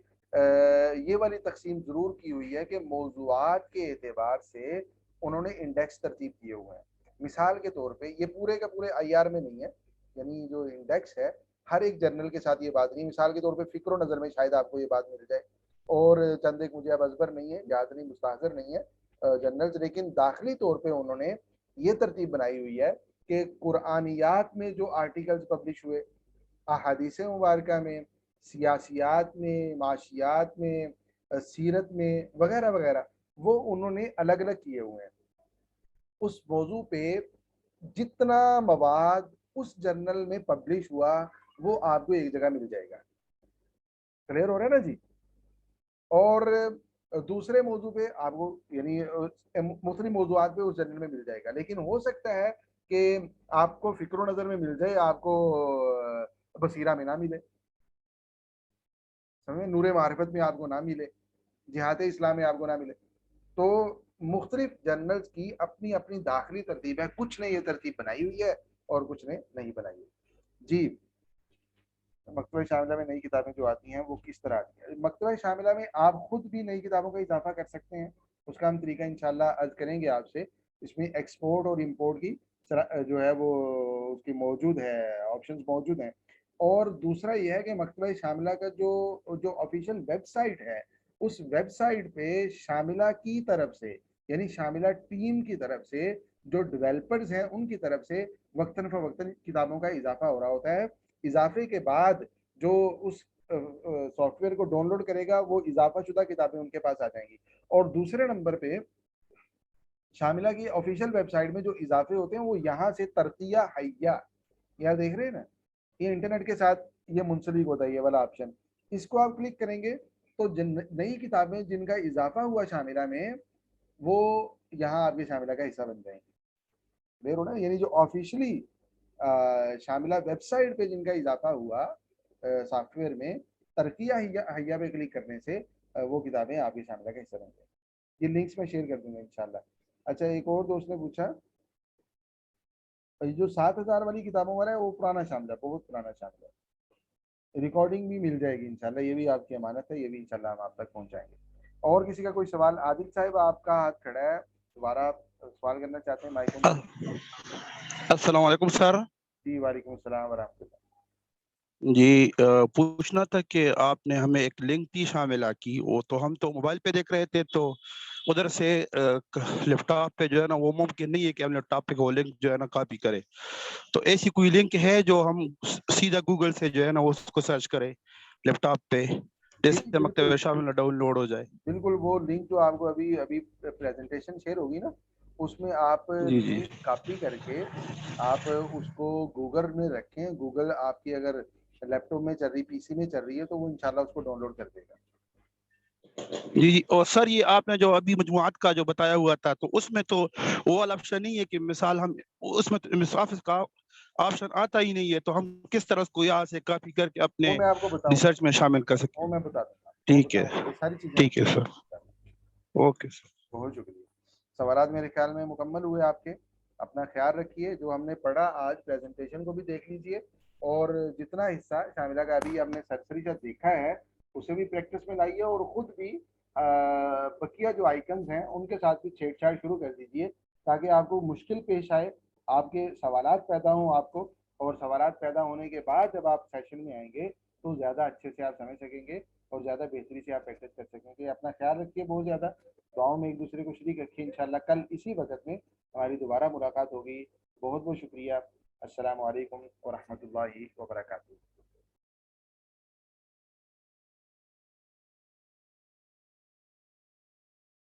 یہ والی تقسیم ضرور کی ہوئی ہے کہ موضوعات کے اعتبار سے انہوں نے انڈیکس ترتیب کیے ہوئے ہیں. مثال کے طور پہ یہ پورے کا پورے آئی آر میں نہیں ہے, یعنی جو انڈیکس ہے ہر ایک جرنل کے ساتھ یہ بات نہیں. مثال کے طور پہ فکر و نظر میں شاید آپ کو یہ بات مل جائے, اور چند ایک مجھے اب ازبر نہیں ہے, یاد نہیں, مستحضر نہیں ہے جرنلز, لیکن داخلی طور پہ انہوں نے یہ ترتیب بنائی ہوئی ہے کہ قرآنیات میں جو آرٹیکلز پبلش ہوئے, احادیث مبارکہ میں, سیاسیات میں, معاشیات میں, سیرت میں وغیرہ وغیرہ, وہ انہوں نے الگ الگ کیے ہوئے ہیں. اس موضوع پہ جتنا مواد اس جرنل میں پبلش ہوا وہ آپ کو ایک جگہ مل جائے گا. کلیئر ہو رہا ہے نا جی؟ اور دوسرے موضوع پہ آپ کو یعنی مختلف موضوعات پہ اس جرنل میں مل جائے گا. لیکن ہو سکتا ہے کہ آپ کو فکر و نظر میں مل جائے, آپ کو بصیرہ میں نہ ملے, سمجھیں, نور معرفت میں آپ کو نہ ملے, جہاد اسلام میں آپ کو نہ ملے. تو مختلف جرنلز کی اپنی اپنی داخلی ترتیب ہے, کچھ نے یہ ترتیب بنائی ہوئی ہے اور کچھ نے نہیں بنائی ہوئی. جی مکتبہ شاملہ میں نئی کتابیں جو آتی ہیں وہ کس طرح آتی ہیں؟ مکتبہ شاملہ میں آپ خود بھی نئی کتابوں کا اضافہ کر سکتے ہیں, اس کا ہم طریقہ انشاءاللہ عرض کریں گے آپ سے. اس میں ایکسپورٹ اور امپورٹ کی جو ہے وہ اس کی موجود ہے, آپشنز موجود ہیں. اور دوسرا یہ ہے کہ مکتبہ شاملہ کا جو آفیشیل ویب سائٹ ہے, اس ویب سائٹ پہ شاملہ کی طرف سے یعنی شاملہ ٹیم کی طرف سے جو ڈیولپرز ہیں ان کی طرف سے وقتاً فوقتاً کتابوں کا اضافہ ہو رہا ہوتا ہے. اضافے کے بعد جو اس سافٹ ویئر کو ڈاؤن لوڈ کرے گا وہ اضافہ شدہ کتابیں ان کے پاس آ جائیں گی. اور دوسرے نمبر پہ شاملہ کی آفیشیل ویب سائٹ میں جو اضافے ہوتے ہیں وہ یہاں سے ترقیہ حیہ, یہاں دیکھ رہے ہیں نا, یہ انٹرنیٹ کے ساتھ یہ منسلک ہوتا ہے یہ والا آپشن. اس کو آپ کلک کریں گے تو نئی کتابیں جن کا اضافہ ہوا شاملہ میں وہ یہاں آپ کے شاملہ کا حصہ بن جائیں گے. کلیئر ہونا, یعنی جو آفیشلی شاملہ ویب سائٹ پہ جن کا اضافہ ہوا سافٹ ویئر میں, ترقیہ حیہ پہ کلک کرنے سے وہ کتابیں آپ کے شاملہ کا حصہ بن جائیں. یہ لنکس میں شیئر کر دوں گا انشاءاللہ. اچھا ایک اور دوست نے پوچھا جو 7,000 والی کتابوں والا ہے وہ پرانا شاملہ, بہت پرانا شاملہ. ریکارڈنگ بھی مل جائے گی انشاءاللہ, یہ بھی آپ کی امانت ہے, یہ بھی انشاءاللہ ہم آپ تک پہنچائیں گے. اور کسی کا کوئی سوال؟ عادل صاحب آپ کا ہاتھ کھڑا ہے, دوبارہ سوال کرنا چاہتے ہیں مائک میں. السلام علیکم سر. جی وعلیکم السلام ورحمۃ اللہ. جی پوچھنا تھا کہ آپ نے ہمیں ایک لنک دی شاملہ کی, وہ تو ہم تو موبائل پہ دیکھ رہے تھے, تو ادھر سے لیپ ٹاپ پہ جو ہے نا وہ ممکن نہیں ہے کہ ہم لیپ ٹاپ پہ وہ لنک جو ہے نا کاپی کرے. تو ایسی کوئی لنک ہے جو ہم سیدھا گوگل سے جو ہے نا اس کو سرچ کرے لیپ ٹاپ پہ, جیسے مکتبہ شاملہ ڈاؤن لوڈ ہو جائے؟ بالکل, وہ لنک جو آپ کو ابھی پریزنٹیشن شیئر ہوگی نا اس میں آپ جی جی لنک کاپی کر کے آپ اس کو گوگل میں رکھیں. گوگل آپ کی اگر لیپ ٹاپ میں چل رہی, پی سی میں چل رہی ہے, تو وہ انشاءاللہ اس کو ڈاؤن لوڈ کر دے گا. جی جی. اور سر یہ آپ نے جو ابھی مجموعات کا جو بتایا ہوا تھا, تو اس میں تو وہ والا آپشن نہیں ہے کہ مثال ہم اس میں آفس کا آپشن آتا ہی نہیں ہے, تو ہم کس طرح اس کو یہاں سے کاپی کر کے وہ اپنے میں آپ کو بتاؤں گا, ریسرچ میں شامل کر سکتے وہ ہیں؟ میں بتا دوں گا, ٹھیک ہے, یہ ساری چیزیں ٹھیک ہے سر. Okay sir. بہت شکریہ. سوالات میرے خیال میں مکمل ہوئے آپ کے. اپنا خیال رکھیے. جو ہم نے پڑھا آج پریزنٹیشن کو بھی دیکھ لیجئے, اور جتنا حصہ شاملہ کا ابھی ہم نے سرسری کا دیکھا ہے اسے بھی پریکٹس میں لائیے, اور خود بھی بقیہ جو آئیکنز ہیں ان کے ساتھ بھی چھیڑ چھاڑ شروع کر دیجئے, تاکہ آپ کو مشکل پیش آئے, آپ کے سوالات پیدا ہوں آپ کو, اور سوالات پیدا ہونے کے بعد جب آپ سیشن میں آئیں گے تو زیادہ اچھے سے آپ سمجھ سکیں گے اور زیادہ بہتری سے آپ پریکٹس کر سکیں گے. اپنا خیال رکھیے بہت زیادہ. دعاؤں میں ایک دوسرے کو شریک رکھیے. انشاءاللہ کل اسی وقت میں ہماری دوبارہ ملاقات ہوگی. بہت بہت شکریہ. السلام علیکم ورحمۃ اللہ وبرکاتہ.